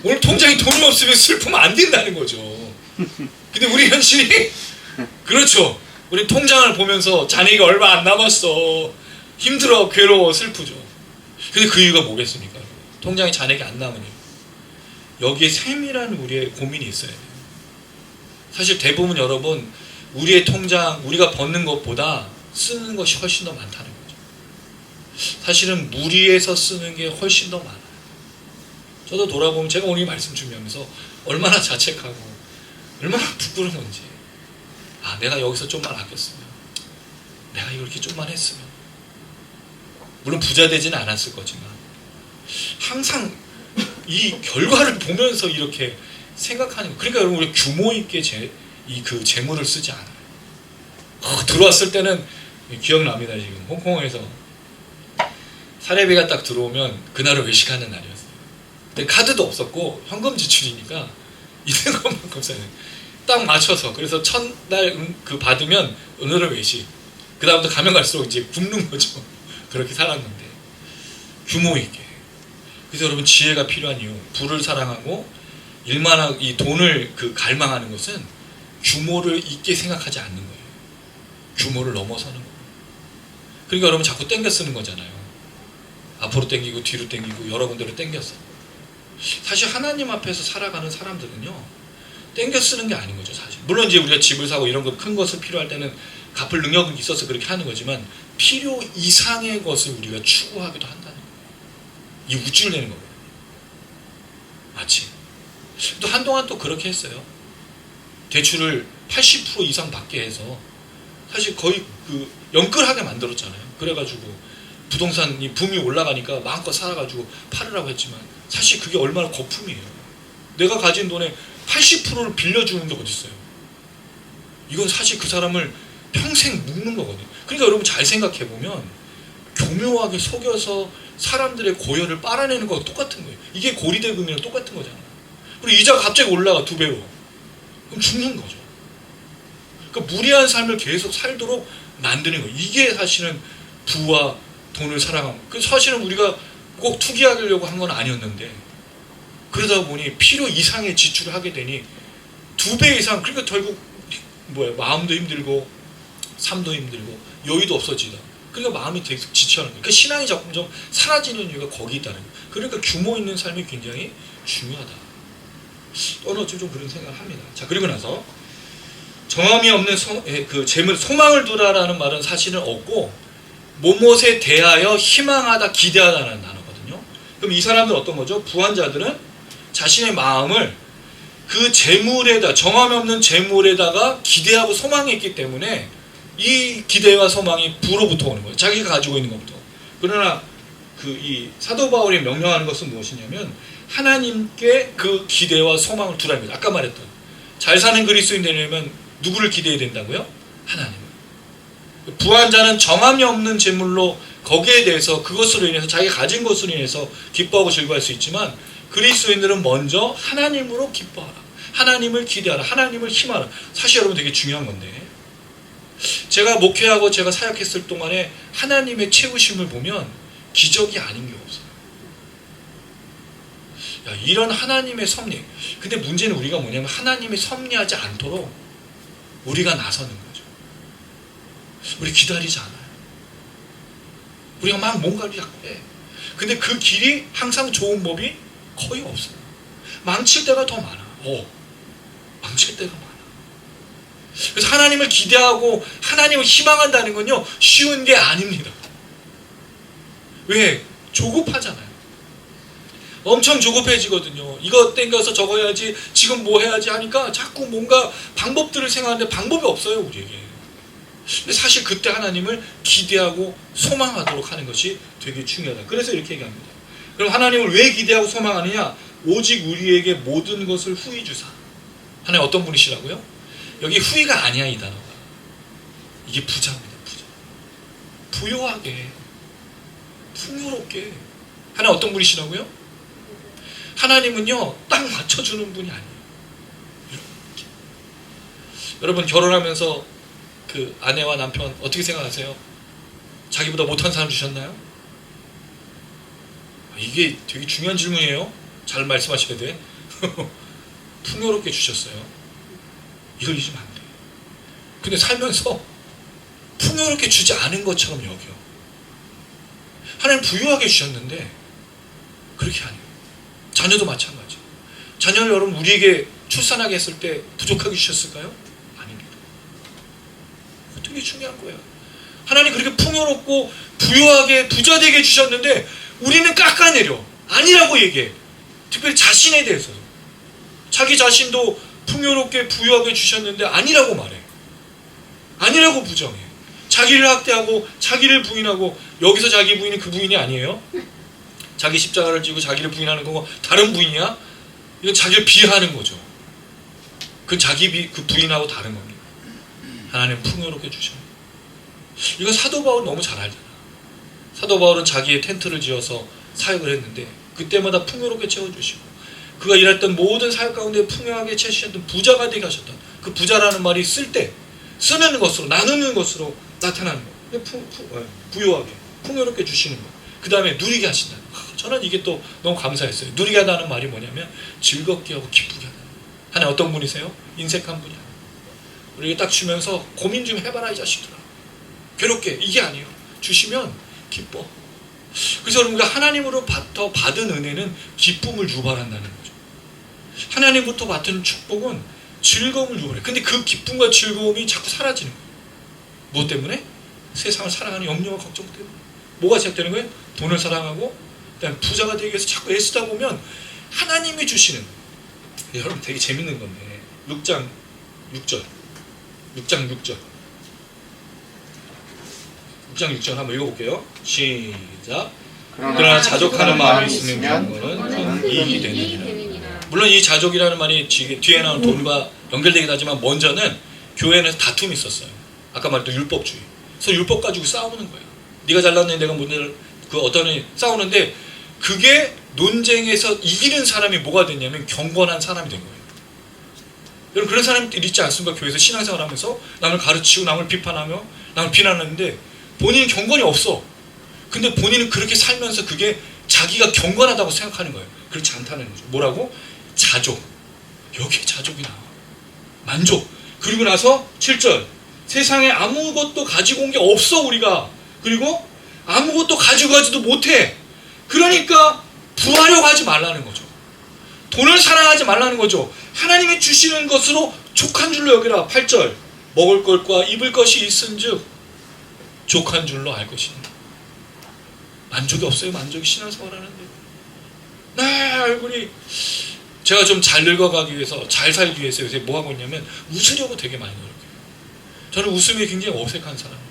오늘 통장에 돈이 없으면 슬프면 안 된다는 거죠. 근데 우리 현실이 그렇죠. 우리 통장을 보면서 자네가 얼마 안 남았어. 힘들어, 괴로워, 슬프죠. 근데 그 이유가 뭐겠습니까? 통장에 잔액이 안 남은 이유. 여기에 세밀한 우리의 고민이 있어야 돼요. 사실 대부분 여러분 우리의 통장 우리가 버는 것보다 쓰는 것이 훨씬 더 많다는 거죠. 사실은 무리해서 쓰는 게 훨씬 더 많아요. 저도 돌아보면 제가 오늘 이 말씀 준비하면서 얼마나 자책하고 얼마나 부끄러운 건지, 아 내가 여기서 좀만 아꼈으면, 내가 이렇게 좀만 했으면, 물론 부자 되지는 않았을 거지만 항상 이 결과를 보면서 이렇게 생각하는 거. 그러니까 여러분 우리 규모 있게 그 재물을 쓰지 않아요. 들어왔을 때는 기억납니다. 지금 홍콩에서 사례비가 딱 들어오면 그날은 외식하는 날이었어요. 근데 카드도 없었고 현금 지출이니까 있는 것만큼 써요. 딱 맞춰서. 그래서 첫날 그 받으면 오늘은 외식. 그 다음부터 가면 갈수록 이제 굶는 거죠. 그렇게 살았는데 규모 있게. 그래서 여러분 지혜가 필요한 이유, 부를 사랑하고 일만하고 이 돈을 갈망하는 것은 규모를 있게 생각하지 않는 거예요. 규모를 넘어서는 거예요. 그러니까 여러분 자꾸 땡겨 쓰는 거잖아요. 앞으로 땡기고 뒤로 땡기고 여러 군데로 땡겼어. 사실 하나님 앞에서 살아가는 사람들은요, 땡겨 쓰는 게 아닌 거죠. 사실 물론 이제 우리가 집을 사고 이런 거 큰 것을 필요할 때는 갚을 능력은 있어서 그렇게 하는 거지만 필요 이상의 것을 우리가 추구하기도 한다는 거예요. 이 우쭐 내는 거예요. 마치 또 한동안 또 그렇게 했어요. 대출을 80% 이상 받게 해서 사실 거의 영끌하게 만들었잖아요. 그래가지고 부동산이 붐이 올라가니까 마음껏 살아가지고 팔으라고 했지만 사실 그게 얼마나 거품이에요. 내가 가진 돈의 80%를 빌려주는 게 어딨어요. 이건 사실 그 사람을 평생 묶는 거거든요. 그러니까 여러분 잘 생각해보면 교묘하게 속여서 사람들의 고열을 빨아내는 거와 똑같은 거예요. 이게 고리대금이랑 똑같은 거잖아요. 그리고 이자가 갑자기 올라가 2배로. 그럼 죽는 거죠. 그러니까 무리한 삶을 계속 살도록 만드는 거예요. 이게 사실은 부와 돈을 사랑하는 거예요. 사실은 우리가 꼭 투기하려고 한 건 아니었는데 그러다 보니 필요 이상의 지출을 하게 되니 2배 이상, 그러니까 결국 마음도 힘들고 삶도 힘들고 여유도 없어지다. 그러니까 마음이 계속 지쳐하는 거예요. 그러니까 신앙이 점점 사라지는 이유가 거기 있다는 거예요. 그러니까 규모 있는 삶이 굉장히 중요하다. 어느 좀 그런 생각을 합니다. 자, 그리고 나서 정함이 없는 재물, 소망을 두라라는 말은 사실은 없고 뭐뭇에 대하여 희망하다, 기대하다는 단어거든요. 그럼 이 사람들은 어떤 거죠? 부한자들은 자신의 마음을 그 재물에다, 정함이 없는 재물에다가 기대하고 소망했기 때문에 이 기대와 소망이 부로부터 오는 거예요. 자기가 가지고 있는 것부터. 그러나 이 사도 바울이 명령하는 것은 무엇이냐면 하나님께 그 기대와 소망을 두라는 거죠. 아까 말했던 잘 사는 그리스도인 되려면 누구를 기대해야 된다고요? 하나님을. 부한 자는 정함이 없는 재물로 거기에 대해서 그것으로 인해서 자기가 가진 것으로 인해서 기뻐하고 즐거워할 수 있지만 그리스도인들은 먼저 하나님으로 기뻐하라. 하나님을 기대하라. 하나님을 희망하라. 사실 여러분 되게 중요한 건데 제가 목회하고 제가 사역했을 동안에 하나님의 채우심을 보면 기적이 아닌 게 없어요. 야, 이런 하나님의 섭리. 근데 문제는 우리가 뭐냐면 하나님이 섭리하지 않도록 우리가 나서는 거죠. 우리 기다리지 않아요. 우리가 막 뭔가를 자꾸 해. 근데 그 길이 항상 좋은 법이 거의 없어요. 망칠 때가 더 많아. 망칠 때가 많아. 그래서 하나님을 기대하고 하나님을 희망한다는 건요, 쉬운 게 아닙니다. 왜? 조급하잖아요. 엄청 조급해지거든요. 이거 땡겨서 저거 해야지, 지금 뭐 해야지 하니까 자꾸 뭔가 방법들을 생각하는데 방법이 없어요, 우리에게. 근데 사실 그때 하나님을 기대하고 소망하도록 하는 것이 되게 중요하다. 그래서 이렇게 얘기합니다. 그럼 하나님을 왜 기대하고 소망하느냐? 오직 우리에게 모든 것을 후히 주사. 하나님 어떤 분이시라고요? 여기 후히가 아니야, 이 단어가. 이게 부자입니다, 부자. 부요하게, 풍요롭게. 하나님 어떤 분이시라고요? 하나님은요, 딱 맞춰주는 분이 아니에요. 이렇게. 여러분 결혼하면서 그 아내와 남편 어떻게 생각하세요? 자기보다 못한 사람 주셨나요? 이게 되게 중요한 질문이에요. 잘 말씀하셔야 돼. 풍요롭게 주셨어요. 이걸 잊으면 안 돼. 근데 살면서 풍요롭게 주지 않은 것처럼 여겨. 하나님 부유하게 주셨는데 그렇게 아니에요. 자녀도 마찬가지. 자녀를 여러분 우리에게 출산하게 했을 때 부족하게 주셨을까요? 아닙니다. 되게 중요한 거예요. 하나님 그렇게 풍요롭고 부유하게 부자되게 주셨는데 우리는 깎아내려. 아니라고 얘기해. 특별히 자신에 대해서. 자기 자신도 풍요롭게 부유하게 주셨는데 아니라고 말해. 아니라고 부정해. 자기를 학대하고 자기를 부인하고 여기서 자기 부인은 그 부인이 아니에요. 자기 십자가를 지고 자기를 부인하는 거고 다른 부인이야? 이건 자기를 비하하는 거죠. 그건 그 부인하고 다른 겁니다. 하나님 풍요롭게 주셔요. 이거 사도 바울 너무 잘 알잖아. 사도 바울은 자기의 텐트를 지어서 사역을 했는데 그때마다 풍요롭게 채워주시고 그가 일했던 모든 사역 가운데 풍요하게 채우셨던 부자가 되게 하셨던 그 부자라는 말이 쓸 때 쓰는 것으로 나누는 것으로 나타나는 거. 부유하게 풍요롭게 주시는 거. 그 다음에 누리게 하신다. 저는 이게 또 너무 감사했어요. 누리게 하다는 말이 뭐냐면 즐겁게 하고 기쁘게 하다. 하나님 어떤 분이세요? 인색한 분이야. 우리에게 딱 주면서 고민 좀 해봐라 이 자식들아. 괴롭게 이게 아니에요. 주시면 기뻐. 그래서 우리가 하나님으로부터 받은 은혜는 기쁨을 유발한다는 거죠. 하나님부터 받은 축복은 즐거움을 유발해. 근데 그 기쁨과 즐거움이 자꾸 사라지는 거예요. 무엇 때문에? 세상을 사랑하는 염려와 걱정 때문에. 뭐가 시작되는 거예요? 돈을 사랑하고 그다음에 부자가 되기 위해서 자꾸 애쓰다 보면 하나님이 주시는 여러분 되게 재밌는 건데 6장 6절 6장 6절 한번 읽어볼게요. 시작. 그러나 자족하는 마음이 있으면 경건은 큰 이익이 되느니라. 물론 이 자족이라는 말이 뒤에 나온 돈과 연결되긴 하지만 먼저는 교회는 다툼이 있었어요. 아까 말했던 율법주의. 그래서 율법 가지고 싸우는 거예요. 네가 잘났네 내가 못내 그 어떤 애 싸우는데 그게 논쟁에서 이기는 사람이 뭐가 됐냐면 경건한 사람이 된 거예요. 여러분 그런 사람들 있지 않습니까? 교회에서 신앙생활 하면서 남을 가르치고 남을 비판하며 남을 비난하는데 본인은 경건이 없어. 근데 본인은 그렇게 살면서 그게 자기가 경건하다고 생각하는 거예요. 그렇지 않다는 거죠. 뭐라고? 자족. 여기에 자족이 나와. 만족. 그리고 나서 7절. 세상에 아무것도 가지고 온 게 없어 우리가. 그리고 아무것도 가지고 가지도 못해. 그러니까 부하려고 하지 말라는 거죠. 돈을 사랑하지 말라는 거죠. 하나님이 주시는 것으로 족한 줄로 여기라. 8절. 먹을 것과 입을 것이 있은즉 족한 줄로 알 것이다. 만족이 없어요. 만족이 신앙생활 하는데. 네, 얼굴이 제가 좀 잘 늙어가기 위해서 잘 살기 위해서 요새 뭐 하고 있냐면 웃으려고 되게 많이 노력해요. 저는 웃음이 굉장히 어색한 사람이에요.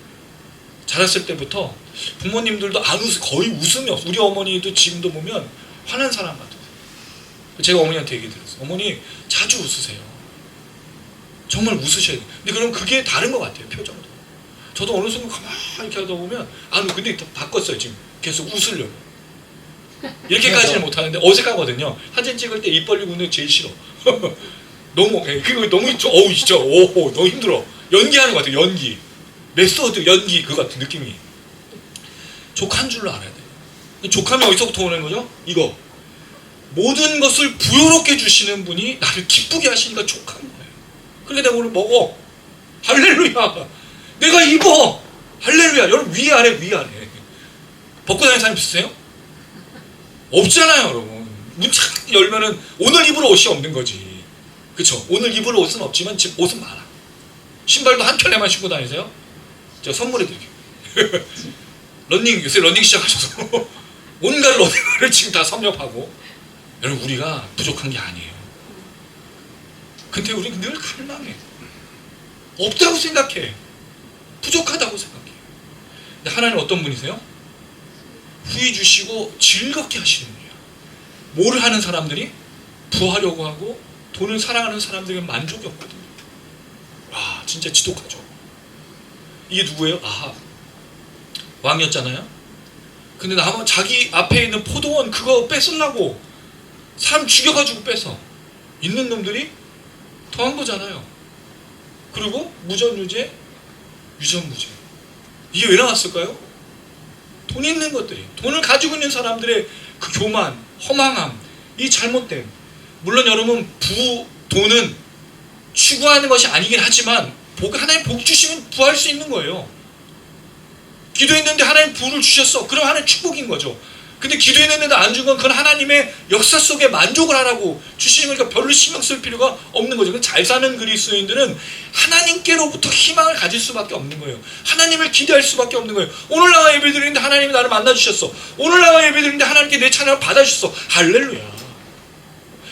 자랐을 때부터 부모님들도 안 거의 웃음이 없어. 우리 어머니도 지금도 보면 화난 사람 같아요. 제가 어머니한테 얘기 들었어요. 어머니 자주 웃으세요. 정말 웃으셔야 돼요. 근데 그럼 그게 다른 것 같아요. 표정도. 저도 어느 순간 가만히 이렇게 하다 보면 근데 바꿨어요. 지금 계속 웃으려고. 이렇게까지는 못하는데 어색하거든요. 사진 찍을 때 입 벌리고 있는 게 제일 싫어. 너무 진짜 너무 힘들어. 연기하는 것 같아요. 연기. 메소드 연기 그 같은 느낌이. 족한 줄로 알아야 돼요. 족함이 어디서부터 오는 거죠? 이거. 모든 것을 부요롭게 주시는 분이 나를 기쁘게 하시니까 족한 거예요. 그러니까 내가 오늘 먹어. 할렐루야. 내가 입어. 할렐루야. 여러분 위아래. 벗고 다니는 사람 있으세요? 없잖아요, 여러분. 문 착 열면은 오늘 입을 옷이 없는 거지. 그쵸? 오늘 입을 옷은 없지만 지금 옷은 많아. 신발도 한 켤레만 신고 다니세요? 제가 선물해드릴게요. 요새 러닝 시작하셔서 온갖 러닝을 지금 다 섭렵하고. 여러분 우리가 부족한 게 아니에요. 근데 우리는 늘 갈망해. 없다고 생각해. 부족하다고 생각해. 근데 하나님 어떤 분이세요? 후히 주시고 즐겁게 하시는 분이에요. 뭐를 하는 사람들이? 부하려고 하고 돈을 사랑하는 사람들에게 만족이 없거든요. 와 진짜 지독하죠. 이게 누구예요? 왕이었잖아요. 근데 자기 앞에 있는 포도원 그거 뺏으려고 사람 죽여가지고 뺏어. 있는 놈들이 더한 거잖아요. 그리고 무전유죄, 유전무죄. 이게 왜 나왔을까요? 돈 있는 것들이, 돈을 가지고 있는 사람들의 그 교만, 허망함, 이 잘못됨. 물론 여러분 돈은 추구하는 것이 아니긴 하지만 하나님 복 주시면 부할 수 있는 거예요. 기도했는데 하나님 부를 주셨어. 그럼 하나님 축복인 거죠. 근데 기도했는데 안 준 건 그건 하나님의 역사 속에 만족을 하라고 주시는 거니까 별로 신경 쓸 필요가 없는 거죠. 잘 사는 그리스도인들은 하나님께로부터 희망을 가질 수밖에 없는 거예요. 하나님을 기대할 수밖에 없는 거예요. 오늘 나와 예배드리는데 하나님이 나를 만나주셨어. 오늘 나와 예배드리는데 하나님께 내 찬양을 받아주셨어. 할렐루야.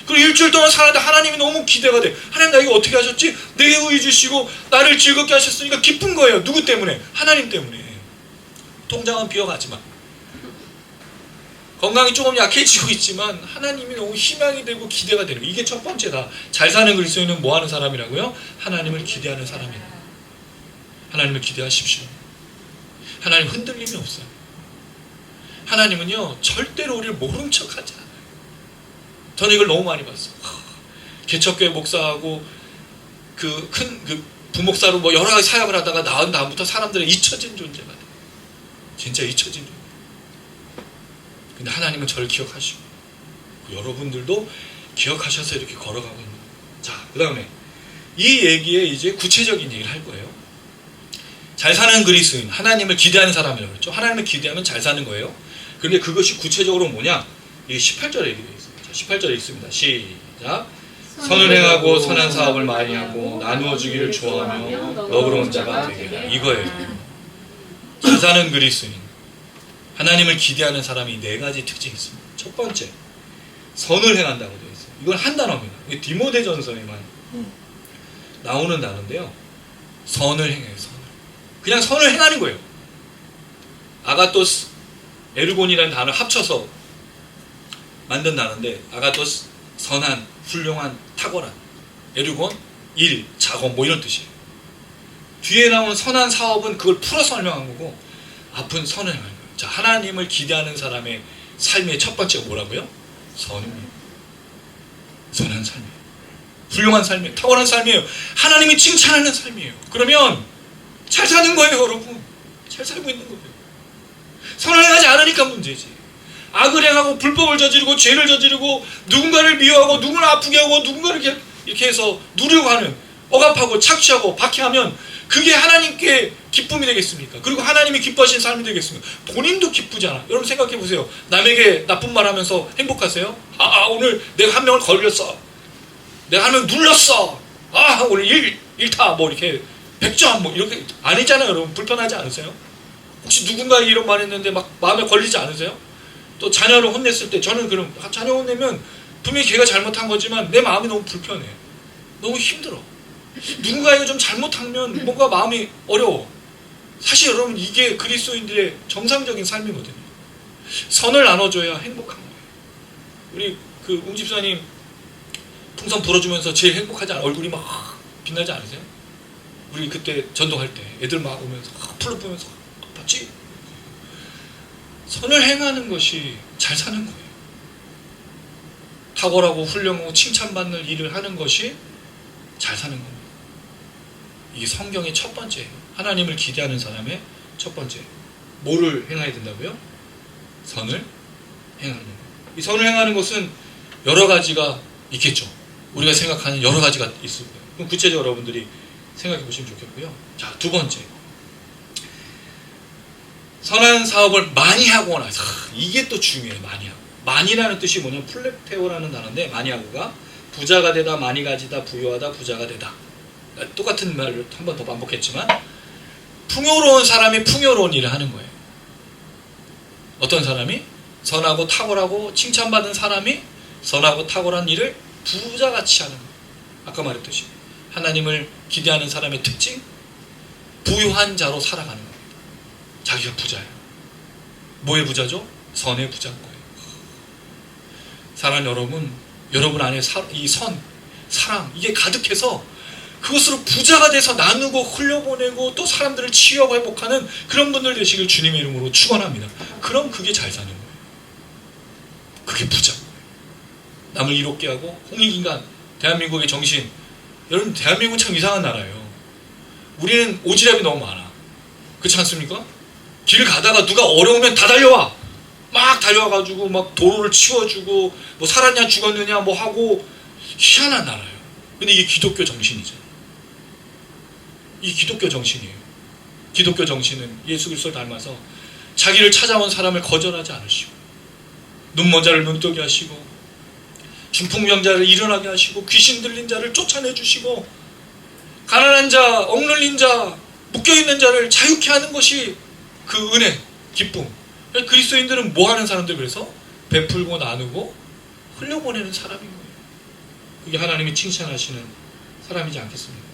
그리고 일주일 동안 살았는데 하나님이 너무 기대가 돼. 하나님 나에게 어떻게 하셨지? 내게 의해 주시고 나를 즐겁게 하셨으니까 기쁜 거예요. 누구 때문에? 하나님 때문에. 통장은 비어가지만 건강이 조금 약해지고 있지만 하나님이 너무 희망이 되고 기대가 되는 거예요. 이게 첫 번째다. 잘 사는 그리스도인은 뭐 하는 사람이라고요? 하나님을 기대하는 사람이다. 하나님을 기대하십시오. 하나님 흔들림이 없어요. 하나님은요 절대로 우리를 모른 척하지 않아요. 저는 이걸 너무 많이 봤어요. 개척교회 목사하고 그 부목사로 뭐 여러 가지 사역을 하다가 나온 다음부터 사람들은 잊혀진 존재가 돼요. 진짜 잊혀진 존재. 근데 하나님은 저를 기억하시고 여러분들도 기억하셔서 이렇게 걸어가고 있는 거예요. 자, 그 다음에 이 얘기에 이제 구체적인 얘기를 할 거예요. 잘 사는 그리스도인, 하나님을 기대하는 사람이라고 그랬죠. 하나님을 기대하면 잘 사는 거예요. 그런데 그것이 구체적으로 뭐냐? 이게 18절에 얘기되어 있습니다. 자, 18절에 있습니다. 시작. 선을 행하고 선한 사업을 많이 하고 나누어 주기를 좋아하며 너그러운 자가 되게 하라. 이거예요. 잘 사는 그리스도인, 하나님을 기대하는 사람이 네 가지 특징이 있습니다. 첫 번째, 선을 행한다고 되어 있어요. 이건 한 단어입니다. 디모데전서에만 나오는 단어인데요. 선을 행해요. 선을. 그냥 선을 행하는 거예요. 아가토스, 에르곤이라는 단어를 합쳐서 만든 단어인데 아가토스, 선한, 훌륭한, 탁월한, 에르곤, 일, 작업 뭐 이런 뜻이에요. 뒤에 나온 선한 사업은 그걸 풀어 설명한 거고 앞은 선을 행하는 거예요. 자, 하나님을 기대하는 사람의 삶의 첫 번째가 뭐라고요? 선입니다. 선한 삶이에요. 훌륭한 삶이에요. 탁월한 삶이에요. 하나님이 칭찬하는 삶이에요. 그러면 잘 사는 거예요, 여러분. 잘 살고 있는 거예요. 선을 행하지 않으니까 문제지. 악을 행하고 불법을 저지르고 죄를 저지르고 누군가를 미워하고 누군가를 아프게 하고 누군가를 이렇게 해서 누리고 하는, 억압하고 착취하고 박해하면 그게 하나님께 기쁨이 되겠습니까? 그리고 하나님이 기뻐하시는 삶이 되겠습니까? 본인도 기쁘지 않아. 여러분 생각해 보세요. 남에게 나쁜 말 하면서 행복하세요? 오늘 내가 한 명을 걸렸어. 내가 한 명 눌렀어. 오늘 일타 뭐 이렇게 100점 뭐 이렇게 아니잖아요, 여러분. 불편하지 않으세요? 혹시 누군가에게 이런 말 했는데 막 마음에 걸리지 않으세요? 또 자녀를 혼냈을 때 저는 그럼 자녀 혼내면 분명히 걔가 잘못한 거지만 내 마음이 너무 불편해. 너무 힘들어. 누군가에게 좀 잘못하면 뭔가 마음이 어려워. 사실 여러분 이게 그리스도인들의 정상적인 삶이거든요. 선을 나눠줘야 행복한 거예요. 우리 그 웅집사님 풍선 불어주면서 제일 행복하지 않아요? 얼굴이 막 빛나지 않으세요? 우리 그때 전도할 때 애들 막 오면서 풀로 보면서 봤지? 선을 행하는 것이 잘 사는 거예요. 탁월하고 훌륭하고 칭찬받는 일을 하는 것이 잘 사는 겁니다. 이게 성경의 첫 번째예요. 하나님을 기대하는 사람의 첫 번째. 뭐를 행해야 된다고요? 선을 행하는 거예요. 이 선을 행하는 것은 여러 가지가 있겠죠. 우리가 생각하는 여러 가지가 있을 거예요. 그럼 구체적으로 여러분들이 생각해 보시면 좋겠고요. 자, 두 번째. 선한 사업을 많이 하고 나서 이게 또 중요해요. 많이 하고. 많이라는 뜻이 뭐냐면 플렉테오라는 단어인데 많이 하고가 부자가 되다, 많이 가지다, 부유하다, 부자가 되다. 똑같은 말을 한 번 더 반복했지만 풍요로운 사람이 풍요로운 일을 하는 거예요. 어떤 사람이? 선하고 탁월하고 칭찬받은 사람이 선하고 탁월한 일을 부자같이 하는 거예요. 아까 말했듯이 하나님을 기대하는 사람의 특징, 부유한 자로 살아가는 겁니다. 자기가 부자예요. 뭐의 부자죠? 선의 부자인 거예요. 사랑하는 여러분 안에 이 선, 사랑 이게 가득해서 그것으로 부자가 돼서 나누고 흘려보내고 또 사람들을 치유하고 회복하는 그런 분들 되시길 주님의 이름으로 축원합니다. 그럼 그게 잘 사는 거예요. 그게 부자인 거예요. 남을 이롭게 하고 홍익인간, 대한민국의 정신. 여러분 대한민국은 참 이상한 나라예요. 우리는 오지랖이 너무 많아. 그렇지 않습니까? 길 가다가 누가 어려우면 다 달려와. 막 달려와가지고 막 도로를 치워주고 뭐 살았냐 죽었느냐 뭐 하고 희한한 나라예요. 근데 이게 기독교 정신이죠. 이 기독교 정신이에요. 기독교 정신은 예수 그리스도를 닮아서 자기를 찾아온 사람을 거절하지 않으시고, 눈먼 자를 눈뜨게 하시고, 중풍병 자를 일어나게 하시고, 귀신 들린 자를 쫓아내 주시고, 가난한 자, 억눌린 자, 묶여있는 자를 자유케 하는 것이 그 은혜, 기쁨. 그리스도인들은 뭐 하는 사람들? 그래서 베풀고 나누고 흘려보내는 사람인 거예요. 그게 하나님이 칭찬하시는 사람이지 않겠습니까?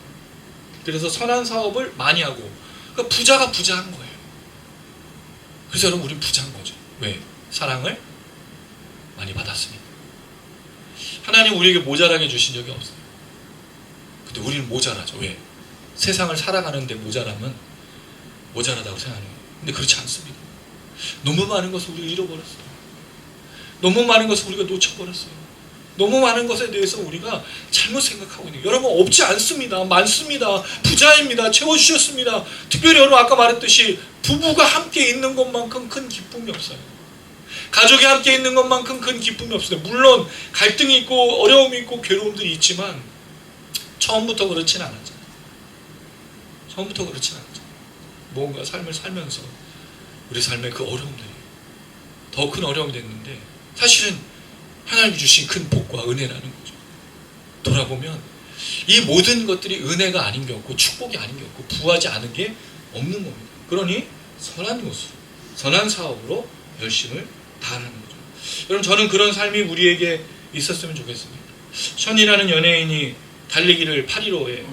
그래서 선한 사업을 많이 하고, 그러니까 부자가 부자한 거예요. 그래서 여러분, 우리 부자인 거죠. 왜? 사랑을 많이 받았으니까. 하나님 우리에게 모자라게 주신 적이 없어요. 근데 우리는 모자라죠. 왜? 세상을 살아가는데 모자라면 모자라다고 생각하는 거예요. 근데 그렇지 않습니다. 너무 많은 것을 우리가 잃어버렸어요. 너무 많은 것을 우리가 놓쳐버렸어요. 너무 많은 것에 대해서 우리가 잘못 생각하고 있는 거예요. 여러분, 없지 않습니다. 많습니다. 부자입니다. 채워주셨습니다. 특별히 여러분 아까 말했듯이 부부가 함께 있는 것만큼 큰 기쁨이 없어요. 가족이 함께 있는 것만큼 큰 기쁨이 없어요. 물론 갈등이 있고 어려움이 있고 괴로움들이 있지만 처음부터 그렇진 않았잖아요. 처음부터 그렇진 않았잖아요. 뭔가 삶을 살면서 우리 삶의 그 어려움들이 더 큰 어려움이 됐는데, 사실은 하나님이 주신 큰 복과 은혜라는 거죠. 돌아보면 이 모든 것들이 은혜가 아닌 게 없고 축복이 아닌 게 없고 부하지 않은 게 없는 겁니다. 그러니 선한 것으로, 선한 사업으로 열심을 다하는 거죠. 여러분, 저는 그런 삶이 우리에게 있었으면 좋겠습니다. 션이라는 연예인이 달리기를 8.15에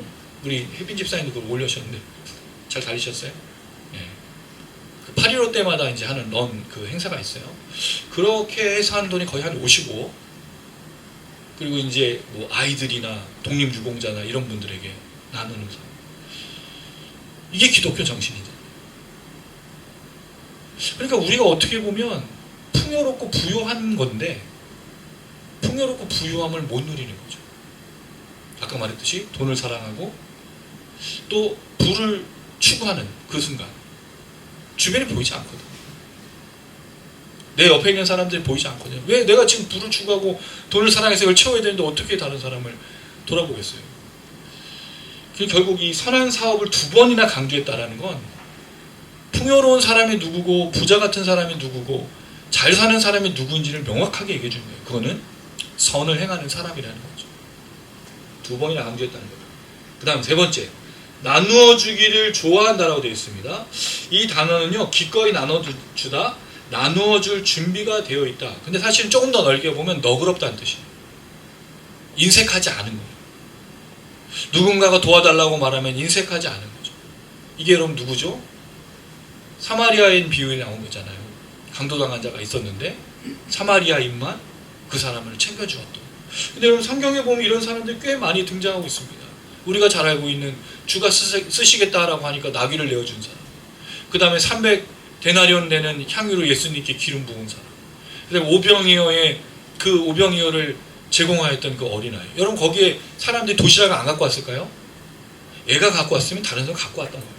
우리 혜빈 집사님도 그걸 올려주셨는데 잘 달리셨어요? 네. 그 8.15 때마다 이제 하는 런 그 행사가 있어요. 그렇게 해서 한 돈이 거의 한 55. 그리고 이제 뭐 아이들이나 독립유공자나 이런 분들에게 나누는 사. 이게 기독교 정신이죠. 그러니까 우리가 어떻게 보면 풍요롭고 부유한 건데 풍요롭고 부유함을 못 누리는 거죠. 아까 말했듯이 돈을 사랑하고 또 부를 추구하는 그 순간 주변에 보이지 않거든. 내 옆에 있는 사람들이 보이지 않거든요. 왜 내가 지금 부를 추구하고 돈을 사랑해서 이걸 채워야 되는데 어떻게 다른 사람을 돌아보겠어요? 결국 이 선한 사업을 2번이나 강조했다라는 건 풍요로운 사람이 누구고 부자 같은 사람이 누구고 잘 사는 사람이 누구인지를 명확하게 얘기해 주는 거예요. 그거는 선을 행하는 사람이라는 거죠. 2번이나 강조했다는 거예요. 그 다음 3번째, 나누어 주기를 좋아한다라고 되어 있습니다. 이 단어는요, 기꺼이 나눠주다, 나누어 줄 준비가 되어 있다. 근데 사실은 조금 더 넓게 보면 너그럽다는 뜻이에요. 인색하지 않은 거예요. 누군가가 도와달라고 말하면 인색하지 않은 거죠. 이게 여러분 누구죠? 사마리아인 비유에 나온 거잖아요. 강도당한 자가 있었는데 사마리아인만 그 사람을 챙겨주었던. 근데 여러분 성경에 보면 이런 사람들이 꽤 많이 등장하고 있습니다. 우리가 잘 알고 있는 주가 쓰시겠다라고 하니까 나귀를 내어준 사람, 그 다음에 300데나리온 되는 향유로 예수님께 기름 부은 사람, 그 다음에 오병이어의 그 오병이어를 제공하였던 그 어린아이. 여러분 거기에 사람들이 도시락을 안 갖고 왔을까요? 얘가 갖고 왔으면 다른 사람 갖고 왔던 거예요.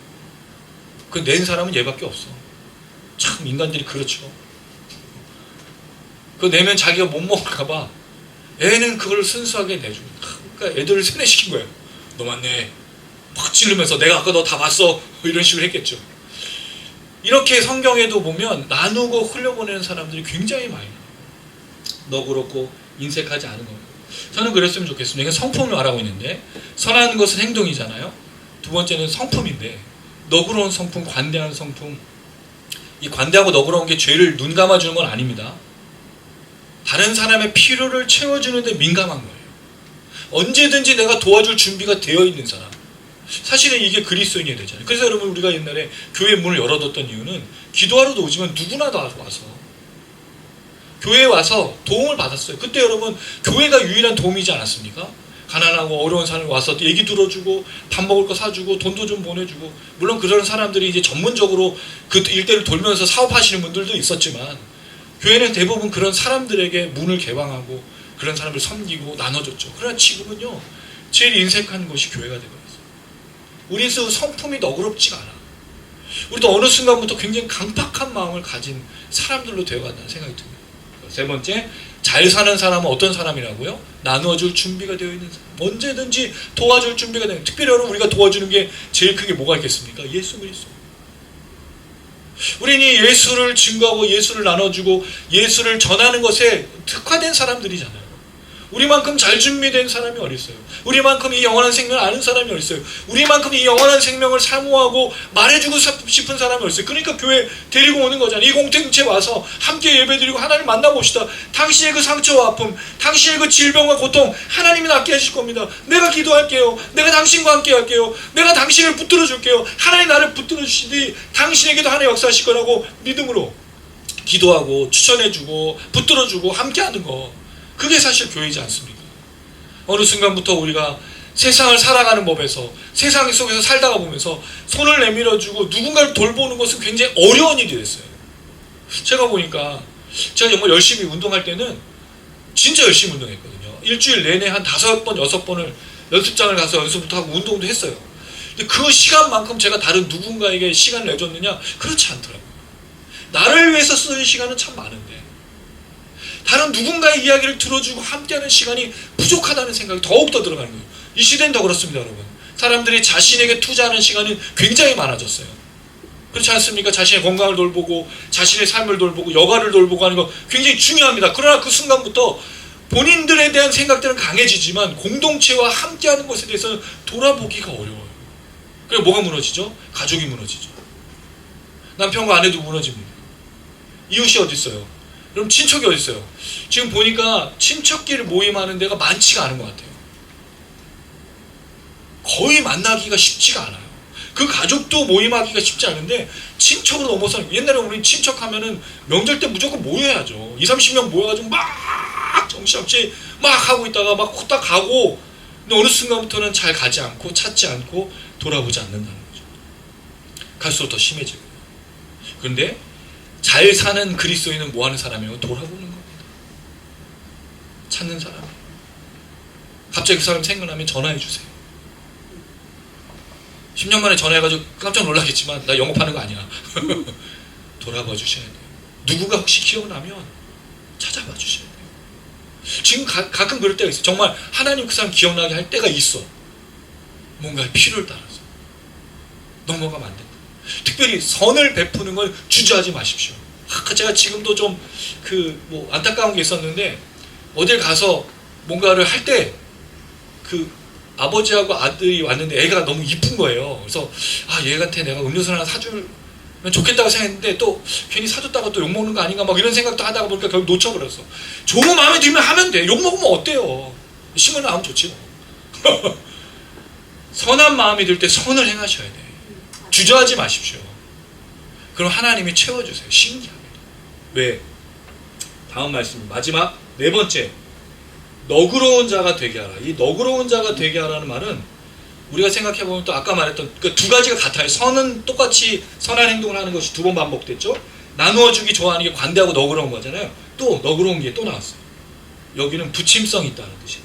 그 낸 사람은 얘밖에 없어. 참 인간들이 그렇죠. 그거 내면 자기가 못 먹을까봐 애는 그걸 순수하게 내줍니다. 그러니까 애들을 세뇌시킨 거예요. 너만 내. 막 찌르면서 내가 아까 너 다 봤어. 이런 식으로 했겠죠. 이렇게 성경에도 보면 나누고 흘려보내는 사람들이 굉장히 많이 나와요. 너그럽고 인색하지 않은 겁니다. 저는 그랬으면 좋겠습니다. 이게 성품을 말하고 있는데 선한 것은 행동이잖아요. 2번째는 성품인데 너그러운 성품, 관대한 성품. 이 관대하고 너그러운 게 죄를 눈 감아주는 건 아닙니다. 다른 사람의 필요를 채워주는데 민감한 거예요. 언제든지 내가 도와줄 준비가 되어 있는 사람. 사실은 이게 그리스도인이 되잖아요. 그래서 여러분 우리가 옛날에 교회 문을 열어뒀던 이유는 기도하러도 오지만 누구나 다 와서 교회에 와서 도움을 받았어요. 그때 여러분 교회가 유일한 도움이지 않았습니까? 가난하고 어려운 사람이 와서 얘기 들어주고 밥 먹을 거 사주고 돈도 좀 보내주고, 물론 그런 사람들이 이제 전문적으로 그 일대를 돌면서 사업하시는 분들도 있었지만 교회는 대부분 그런 사람들에게 문을 개방하고 그런 사람을 섬기고 나눠줬죠. 그러나 지금은요, 제일 인색한 것이 교회가 되어버렸어요. 우리의 성품이 너그럽지가 않아. 우리도 어느 순간부터 굉장히 강팍한 마음을 가진 사람들로 되어간다는 생각이 듭니다. 3번째, 잘 사는 사람은 어떤 사람이라고요? 나누어줄 준비가 되어 있는 사람. 언제든지 도와줄 준비가 되는. 특별히 여러분 우리가 도와주는 게 제일 크게 뭐가 있겠습니까? 예수 그리스도. 우리는 예수를 증거하고 예수를 나눠주고 예수를 전하는 것에 특화된 사람들이잖아요. 우리만큼 잘 준비된 사람이 어디 있어요? 우리만큼 이 영원한 생명을 아는 사람이 어디 있어요? 우리만큼 이 영원한 생명을 사모하고 말해주고 싶은 사람이 어디 있어요? 그러니까 교회 데리고 오는 거잖아요. 이 공동체 와서 함께 예배드리고 하나님 만나봅시다. 당신의 그 상처와 아픔, 당신의 그 질병과 고통 하나님이 낫게 하실 겁니다. 내가 기도할게요. 내가 당신과 함께 할게요. 내가 당신을 붙들어 줄게요. 하나님 나를 붙들어 주시니 당신에게도 하나님 역사하실 거라고 믿음으로 기도하고 추천해주고 붙들어주고 함께하는 거, 그게 사실 교회이지 않습니까? 어느 순간부터 우리가 세상을 살아가는 법에서 세상 속에서 살다가 보면서 손을 내밀어주고 누군가를 돌보는 것은 굉장히 어려운 일이 됐어요. 제가 보니까 제가 정말 열심히 운동할 때는 진짜 열심히 운동했거든요. 일주일 내내 한 5번, 6번을 연습장을 가서 연습부터 하고 운동도 했어요. 근데 그 시간만큼 제가 다른 누군가에게 시간을 내줬느냐? 그렇지 않더라고요. 나를 위해서 쓰는 시간은 참 많은데 다른 누군가의 이야기를 들어주고 함께하는 시간이 부족하다는 생각이 더욱더 들어가는 거예요. 이 시대는 더 그렇습니다, 여러분. 사람들이 자신에게 투자하는 시간은 굉장히 많아졌어요. 그렇지 않습니까? 자신의 건강을 돌보고 자신의 삶을 돌보고 여가를 돌보고 하는 거 굉장히 중요합니다. 그러나 그 순간부터 본인들에 대한 생각들은 강해지지만 공동체와 함께하는 것에 대해서는 돌아보기가 어려워요. 그래서 뭐가 무너지죠? 가족이 무너지죠. 남편과 아내도 무너집니다. 이웃이 어디 있어요? 그럼 친척이 어디 있어요? 지금 보니까 친척끼리 모임하는 데가 많지가 않은 것 같아요. 거의 만나기가 쉽지가 않아요. 그 가족도 모임하기가 쉽지 않은데 친척으로 넘어서는, 옛날에 우리 친척하면은 명절 때 무조건 모여야죠. 20-30명 모여가지고 막 정신없이 막 하고 있다가 막 후딱 가고, 근데 어느 순간부터는 잘 가지 않고 찾지 않고 돌아보지 않는다는 거죠. 갈수록 더 심해지고. 그런데 잘 사는 그리스도인은 뭐 하는 사람이에요? 돌아보는 겁니다. 찾는 사람. 갑자기 그 사람 생각나면 전화해 주세요. 10년 만에 전화해가지고 깜짝 놀라겠지만 나 영업하는 거 아니야. 돌아봐 주셔야 돼요. 누구가 혹시 기억나면 찾아봐 주셔야 돼요. 지금 가끔 그럴 때가 있어요. 정말 하나님 그 사람 기억나게 할 때가 있어. 뭔가 필요를 따라서 넘어가면 안 된다. 특별히 선을 베푸는 걸 주저하지 마십시오. 제가 지금도 좀 안타까운 게 있었는데, 어딜 가서 뭔가를 할 때 아버지하고 아들이 왔는데 애가 너무 이쁜 거예요. 그래서 얘한테 내가 음료수 하나 사주면 좋겠다고 생각했는데 또 괜히 사줬다가 또 욕먹는 거 아닌가 막 이런 생각도 하다가 보니까 결국 놓쳐버렸어. 좋은 마음에 들면 하면 돼. 욕먹으면 어때요? 심은 마음 좋지 뭐. 선한 마음이 들 때 선을 행하셔야 돼. 주저하지 마십시오. 그럼 하나님이 채워주세요. 신기합니다. 왜? 다음 말씀, 마지막 4번째, 너그러운 자가 되게 하라. 이 너그러운 자가 되게 하라는 말은 우리가 생각해보면 또 아까 말했던 그 두 가지가 같아요. 선은 똑같이 선한 행동을 하는 것이 2번 반복됐죠. 나누어주기 좋아하는 게 관대하고 너그러운 거잖아요. 또 너그러운 게 또 나왔어요. 여기는 부침성이 있다는 뜻이에요.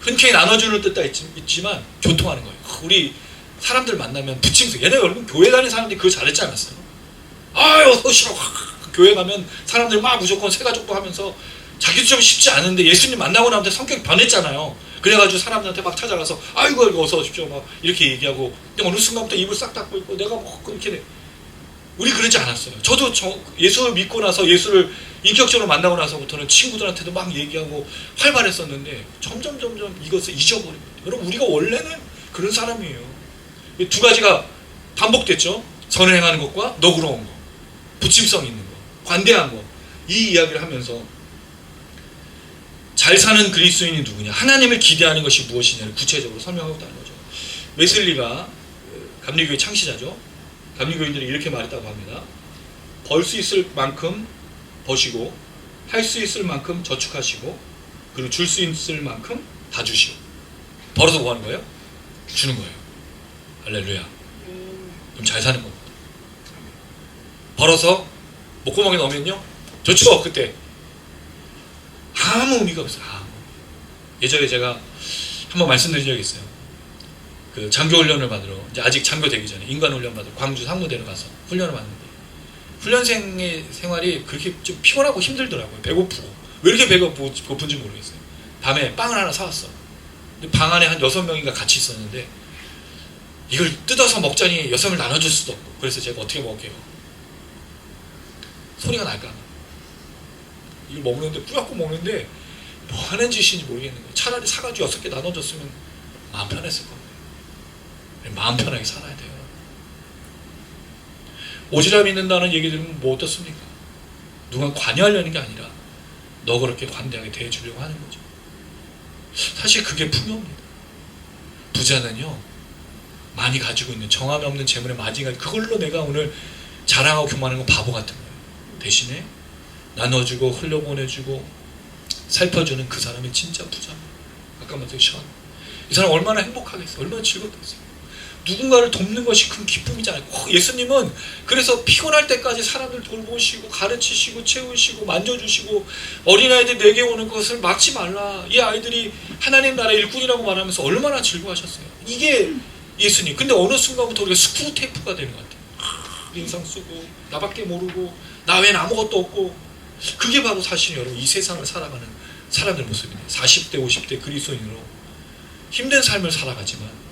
흔쾌히 나눠주는 뜻도 있지만 교통하는 거예요. 우리 사람들 만나면 부침성. 옛날에 여러분 교회 다니는 사람들이 그거 잘했지 않았어요? 어서 오시라고. 교회 가면 사람들 막 무조건 새가족도 하면서 자기도 좀 쉽지 않은데 예수님 만나고 나면 성격이 변했잖아요. 그래가지고 사람들한테 막 찾아가서 아이고 어서 오십시오 막 이렇게 얘기하고, 근데 어느 순간부터 입을 싹 닫고 있고 내가 뭐 그렇게 돼. 우리 그러지 않았어요. 저도 예수를 믿고 나서 예수를 인격적으로 만나고 나서부터는 친구들한테도 막 얘기하고 활발했었는데 점점 이것을 잊어버립니다. 여러분, 우리가 원래는 그런 사람이에요. 2 가지가 반복됐죠. 선을 행하는 것과 너그러운 것, 부침성 있는 것, 관대한 것. 이 이야기를 하면서 잘 사는 그리스도인이 누구냐, 하나님을 기대하는 것이 무엇이냐를 구체적으로 설명하고 있다는 거죠. 웨슬리가 감리교회 창시자죠. 감리교인들이 이렇게 말했다고 합니다. 벌 수 있을 만큼 버시고 할 수 있을 만큼 저축하시고 그리고 줄 수 있을 만큼 다 주시고. 벌어서 뭐 하는 거예요? 주는 거예요. 할렐루야. 그럼 잘 사는 겁니다. 벌어서 목구멍에 넣으면요, 좋죠. 그때 아무 의미가 없어요. 예전에 제가 한번 말씀드린 적이 있어요. 그 장교훈련을 받으러, 이제 아직 장교 되기 전에 인간훈련 받으러 광주 상무대로 가서 훈련을 받는데, 훈련생의 생활이 그렇게 좀 피곤하고 힘들더라고요. 배고프고. 왜 이렇게 배가 고픈지 모르겠어요. 밤에 빵을 하나 사왔어. 근데 방 안에 한 6명인가 같이 있었는데 이걸 뜯어서 먹자니 6명 나눠줄 수도 없고, 그래서 제가 어떻게 먹을게요? 소리가 날까? 이걸 먹는데 뿌옇고 먹는데 뭐 하는 짓인지 모르겠는 거예요. 차라리 사가지고 6개 나눠줬으면 마음 편했을 겁니다. 마음 편하게 살아야 돼요. 오지랖 있는다는 얘기 들으면 뭐 어떻습니까? 누가 관여하려는 게 아니라 너 그렇게 관대하게 대해주려고 하는 거죠. 사실 그게 풍요입니다. 부자는요, 많이 가지고 있는 정함이 없는 재물에 마진가 그걸로 내가 오늘 자랑하고 교만하는 건 바보 같은 거예요. 대신에 나눠주고 흘려보내주고 살펴주는 그 사람이 진짜 부자입니다. 아까 말했듯이 이 사람 얼마나 행복하겠어요. 얼마나 즐겁겠어요. 누군가를 돕는 것이 큰 기쁨이잖아요. 예수님은 그래서 피곤할 때까지 사람들 돌보시고 가르치시고 채우시고 만져주시고 어린아이들 내게 오는 것을 막지 말라. 이 아이들이 하나님 나라의 일꾼이라고 말하면서 얼마나 즐거워하셨어요. 이게 예수님. 근데 어느 순간부터 우리가 스크루 테이프가 되는 것 같아요. 인상 쓰고 나밖에 모르고 나 외엔 아무것도 없고 그게 바로 사실 여러분 이 세상을 살아가는 사람들 모습이에요. 40대 50대 그리스도인으로 힘든 삶을 살아가지만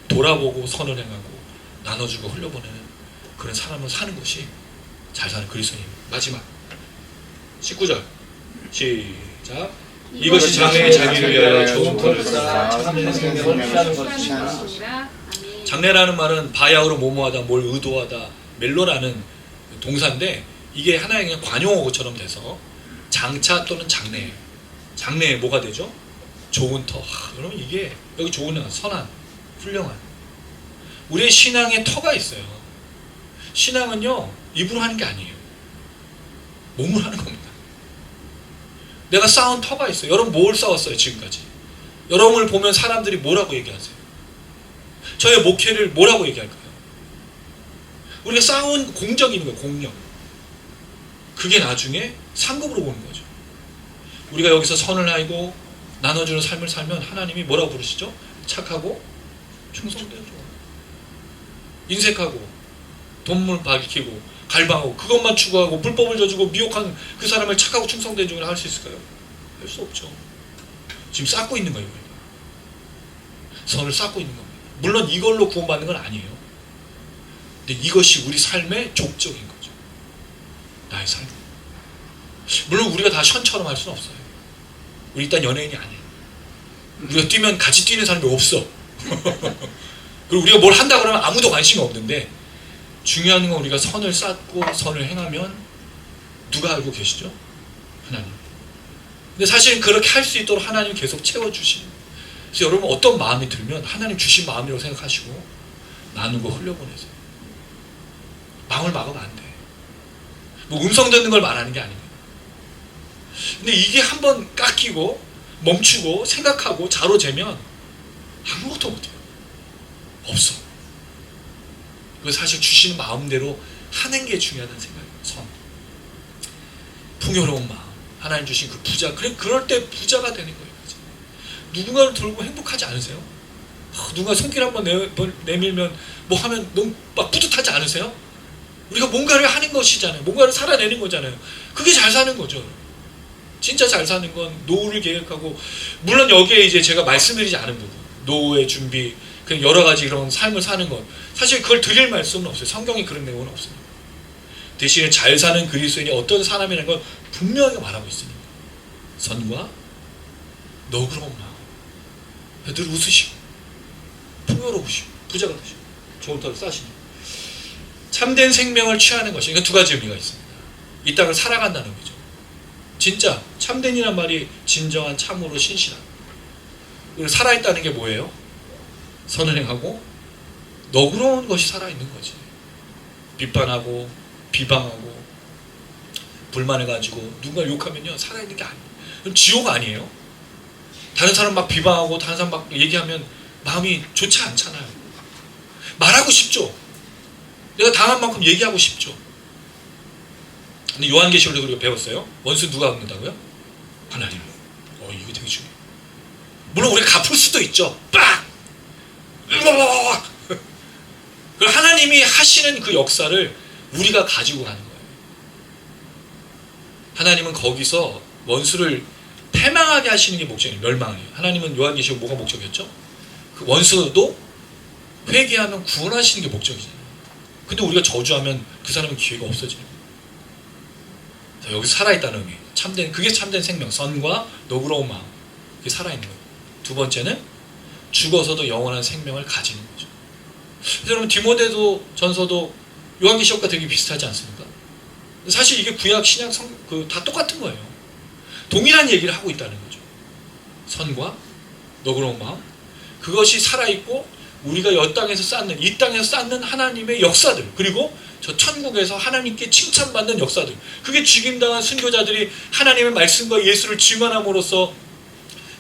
돌아보고 선을 행하고 나눠주고 흘려보내는 그런 사람을 사는 것이 잘 사는 그리스도인입니다. 마지막 19절 시작. 이것이 장래의 자기를 위하여 좋은 터를 쌓아 참된 생명을 취하는 것이니라. 장래라는 말은 바야흐로 모모하다, 뭘 의도하다, 멜로라는 동사인데 이게 하나의 그냥 관용어구처럼 돼서 장차 또는 장래예요. 장래에 뭐가 되죠? 좋은 터. 여러분 이게 여기 좋은 선한 훌륭한 우리의 신앙에 터가 있어요. 신앙은요 입으로 하는 게 아니에요. 몸으로 하는 겁니다. 내가 쌓은 터가 있어요. 여러분 뭘 쌓았어요 지금까지? 여러분을 보면 사람들이 뭐라고 얘기하세요? 저의 목회를 뭐라고 얘기할까요? 우리가 쌓은 공적이 있는 거예요. 공력. 그게 나중에 상급으로 보는 거죠. 우리가 여기서 선을 하고 나눠주는 삶을 살면 하나님이 뭐라고 부르시죠? 착하고 충성되죠. 인색하고 돈물 밝히고 갈망하고 그것만 추구하고 불법을 저주고 미혹한 그 사람을 착하고 충성된 중이라 할 수 있을까요? 할 수 없죠. 지금 쌓고 있는 거예요. 선을 쌓고 있는 겁니다. 물론 이걸로 구원받는 건 아니에요. 근데 이것이 우리 삶의 족적인 거죠. 나의 삶. 물론 우리가 다 션처럼 할 수는 없어요. 우리 일단 연예인이 아니에요. 우리가 뛰면 같이 뛰는 사람이 없어. 그리고 우리가 뭘 한다 그러면 아무도 관심이 없는데 중요한 건 우리가 선을 쌓고 선을 행하면 누가 알고 계시죠? 하나님. 근데 사실 그렇게 할 수 있도록 하나님 계속 채워주시는. 그래서 여러분 어떤 마음이 들면 하나님 주신 마음이라고 생각하시고 나누고 흘려보내세요. 마음을 막으면 안 돼. 뭐 음성 듣는 걸 말하는 게 아닙니다. 근데 이게 한번 깎이고 멈추고 생각하고 자로재면 아무것도 못해요. 없어. 그 사실 주시는 마음대로 하는 게 중요하다는 생각이에요. 선. 풍요로운 마음. 하나님 주신 그 부자. 그럴 때 부자가 되는 거예요. 누군가를 돌고 행복하지 않으세요? 누가 손길 한번 내밀면 뭐 하면 너무 막 뿌듯하지 않으세요? 우리가 뭔가를 하는 것이잖아요. 뭔가를 살아내는 거잖아요. 그게 잘 사는 거죠. 진짜 잘 사는 건 노후를 계획하고 물론 여기에 이제 제가 말씀드리지 않은 부분 노후의 준비 그냥 여러 가지 이런 삶을 사는 것 사실 그걸 드릴 말씀은 없어요. 성경에 그런 내용은 없습니다. 대신에 잘 사는 그리스도인이 어떤 사람이라는 걸 분명하게 말하고 있으니까 선과 너그러운 마음 늘 웃으시고 풍요로우시고 부자가 되시고 좋은 터를 쌓으시니 참된 생명을 취하는 것이 그러니까 두 가지 의미가 있습니다. 이 땅을 살아간다는 거죠. 진짜 참된이란 말이 진정한 참으로 신실한 그리고 살아있다는 게 뭐예요? 선을 행하고 너그러운 것이 살아있는 거지. 비판하고 비방하고 불만해가지고 누군가 욕하면요 살아있는 게 아니에요. 그럼 지옥 아니에요? 다른 사람 막 비방하고 다른 사람 막 얘기하면 마음이 좋지 않잖아요. 말하고 싶죠. 내가 당한 만큼 얘기하고 싶죠. 근데 요한계시록에도 우리가 배웠어요. 원수 누가 갚는다고요? 하나님. 이거 되게 중요해요. 물론 우리가 갚을 수도 있죠. 빡! 그럼 하나님이 하시는 그 역사를 우리가 가지고 가는 거예요. 하나님은 거기서 원수를 패망하게 하시는 게 목적이에요. 멸망이에요. 하나님은 요한계시록 뭐가 목적이었죠? 그 원수도 회개하면 구원하시는 게 목적이잖아요. 근데 우리가 저주하면 그 사람은 기회가 없어지는 거예요. 그래서 여기서 살아있다는 의미. 참된, 그게 참된 생명. 선과 너그러운 마음. 그게 살아있는 거예요. 두 번째는 죽어서도 영원한 생명을 가지는 거죠. 그래서 여러분 디모데 전서도 요한계시록과 되게 비슷하지 않습니까? 사실 이게 구약, 신약 다 똑같은 거예요. 동일한 얘기를 하고 있다는 거죠. 선과 너그러운 마음. 그것이 살아있고 우리가 이 땅에서 쌓는 하나님의 역사들, 그리고 저 천국에서 하나님께 칭찬받는 역사들, 그게 죽임당한 순교자들이 하나님의 말씀과 예수를 증언함으로써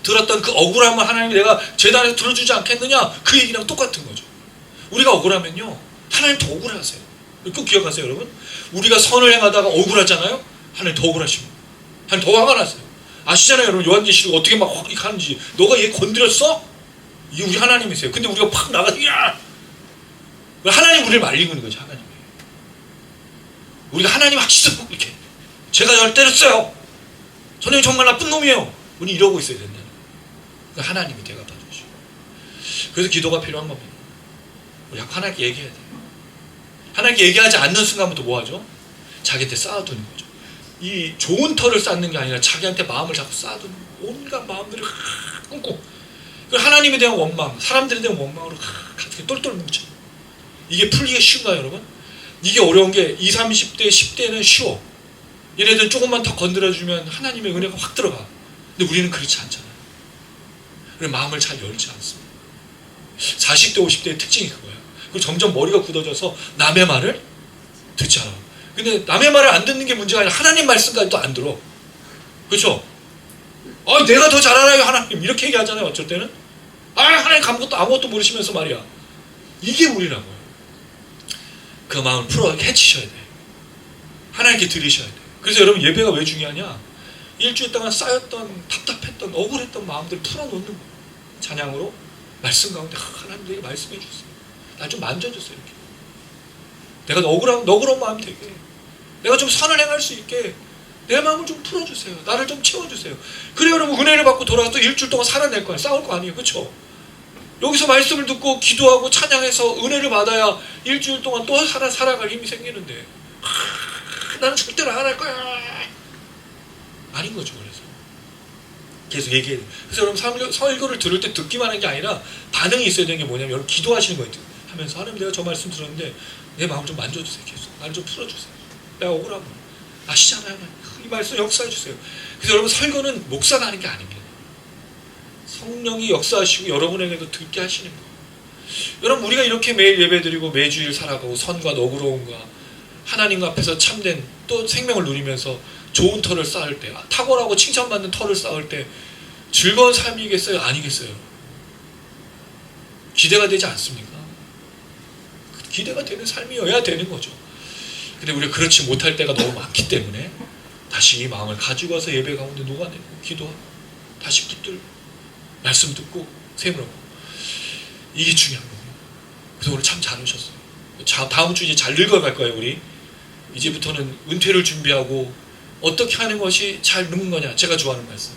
들었던 그 억울함을 하나님이 내가 제단에서 들어주지 않겠느냐, 그 얘기랑 똑같은 거죠. 우리가 억울하면요 하나님 더 억울하세요. 꼭 기억하세요 여러분. 우리가 선을 행하다가 억울하잖아요. 하나님 더 하나님 더 화가 나세요. 아시잖아요 여러분. 요한계시록 어떻게 막 하는지. 너가 얘 건드렸어? 이게 우리 하나님이세요. 근데 우리가 팍 나가서 야! 하나님 우리를 말리고 있는 거죠. 하나님이. 우리가 하나님 하시죠 이렇게. 제가 저를 때렸어요. 저는 정말 나쁜 놈이에요. 우리 이러고 있어야 된다는 거예요. 그러니까 하나님이 대답해 주시고. 그래서 기도가 필요한 겁니다. 우리 하나님께 얘기해야 돼요. 하나님께 얘기하지 않는 순간부터 뭐 하죠? 자기한테 쌓아두는 거죠. 이 좋은 터를 쌓는 게 아니라 자기한테 마음을 자꾸 쌓아두는 거예요. 온갖 마음들을 끊고 하나님에 대한 원망, 사람들에 대한 원망으로 가득히 똘똘 뭉쳐. 이게 풀기가 쉬운가요 여러분? 이게 어려운 게 20, 30대, 10대는 쉬워. 얘네들 조금만 더 건드려주면 하나님의 은혜가 확 들어가. 근데 우리는 그렇지 않잖아요. 그래서 마음을 잘 열지 않습니다. 40대, 50대의 특징이 그거예요. 그리고 점점 머리가 굳어져서 남의 말을 듣지 않아. 근데 남의 말을 안 듣는 게 문제가 아니라 하나님 말씀까지도 안 들어. 그렇죠? 내가 더 잘 알아요 하나님. 이렇게 얘기하잖아요 어쩔 때는. 하나님 아무것도 모르시면서 말이야. 이게 우리라고요. 그 마음을 풀어 헤치셔야 돼요. 하나님께 드리셔야 돼요. 그래서 여러분 예배가 왜 중요하냐? 일주일 동안 쌓였던 답답했던 억울했던 마음들을 풀어놓는 거예요. 찬양으로 말씀 가운데 하나님 내게 말씀해 주세요. 날 좀 만져주세요. 이렇게. 내가 너그러운 마음이 되게, 내가 좀 선을 행할 수 있게 내 마음을 좀 풀어주세요. 나를 좀 채워주세요. 그래 여러분 은혜를 받고 돌아와서 일주일 동안 살아낼 거 아니에요. 싸울 거 아니에요. 그렇죠? 여기서 말씀을 듣고 기도하고 찬양해서 은혜를 받아야 일주일 동안 또 살아갈 힘이 생기는데 나는 절대로 안 할 거야. 아닌 거죠. 그래서 계속 얘기해야 돼요. 그래서 여러분 설교를 들을 때 듣기만 하는 게 아니라 반응이 있어야 되는 게 뭐냐면 여러분 기도하시는 거예요. 하면서 하나님 내가 저 말씀 들었는데 내 마음 좀 만져주세요. 계속 나를 좀 풀어주세요. 내가 억울하고 아시잖아요. 이 말씀 역사해주세요. 그래서 여러분 설교는 목사가 하는 게 아닙니다. 성령이 역사하시고 여러분에게도 듣게 하시는 거예요. 여러분 우리가 이렇게 매일 예배드리고 매주일 살아가고 선과 너그러움과 하나님 앞에서 참된 또 생명을 누리면서 좋은 터를 쌓을 때, 탁월하고 칭찬받는 터를 쌓을 때 즐거운 삶이겠어요? 아니겠어요? 기대가 되지 않습니까? 기대가 되는 삶이어야 되는 거죠. 근데 우리가 그렇지 못할 때가 너무 많기 때문에 다시 이 마음을 가지고 와서 예배 가운데 녹아내고 기도하고 다시 붙들고 말씀 듣고 세우라고. 이게 중요한 거예요. 그래서 오늘 참 잘 오셨어요. 다음 주 이제 잘 늙어갈 거예요. 우리 이제부터는 은퇴를 준비하고 어떻게 하는 것이 잘 늙는 거냐. 제가 좋아하는 말씀.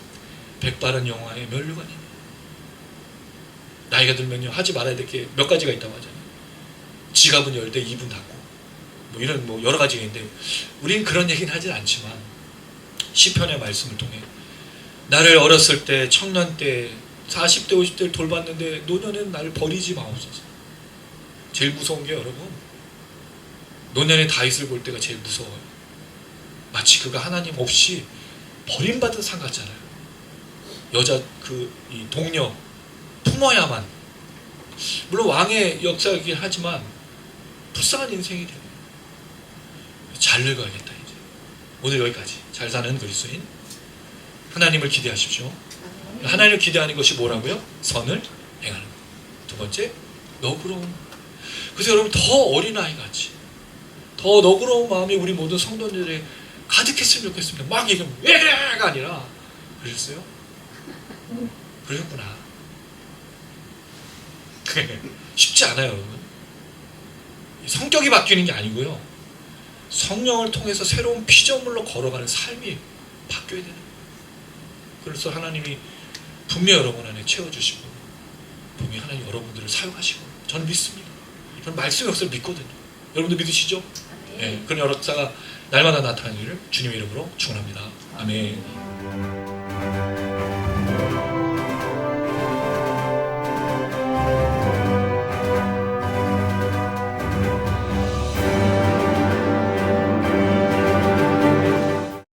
백발은 영화의 면류관이니. 나이가 들면요 하지 말아야 될 게 몇 가지가 있다고 하잖아요. 지갑은 열 때 입은 닫고 이런 여러 가지가 있는데 우리는 그런 얘기는 하진 않지만 시편의 말씀을 통해 나를 어렸을 때 청년 때 40대 50대를 돌봤는데 노년에는 나를 버리지 마옵소서. 제일 무서운 게 여러분 노년의 다윗을 볼 때가 제일 무서워요. 마치 그가 하나님 없이 버림받은 상 같잖아요. 여자 이 동녀 품어야만, 물론 왕의 역사이긴 하지만 불쌍한 인생이 돼요. 잘 늙어야겠다 이제. 오늘 여기까지. 잘 사는 그리스도인 하나님을 기대하십시오. 하나님을 기대하는 것이 뭐라고요? 선을 행하는 것. 두 번째 너그러움. 그래서 여러분 더 어린아이같이 더 너그러운 마음이 우리 모든 성도들에 가득했으면 좋겠습니다. 막 얘기하면 왜 그래가 아니라 그러셨어요? 그러셨구나. 쉽지 않아요 여러분. 성격이 바뀌는 게 아니고요 성령을 통해서 새로운 피조물로 걸어가는 삶이 바뀌어야 되는 거예요. 그래서 하나님이 분명히 여러분 안에 채워주시고 분명히 하나님 여러분들을 사용하시고 저는 믿습니다. 저는 말씀 역사를 믿거든요. 여러분도 믿으시죠? 예, 그런 역사가 날마다 나타나기를 주님의 이름으로 축원합니다. 아멘.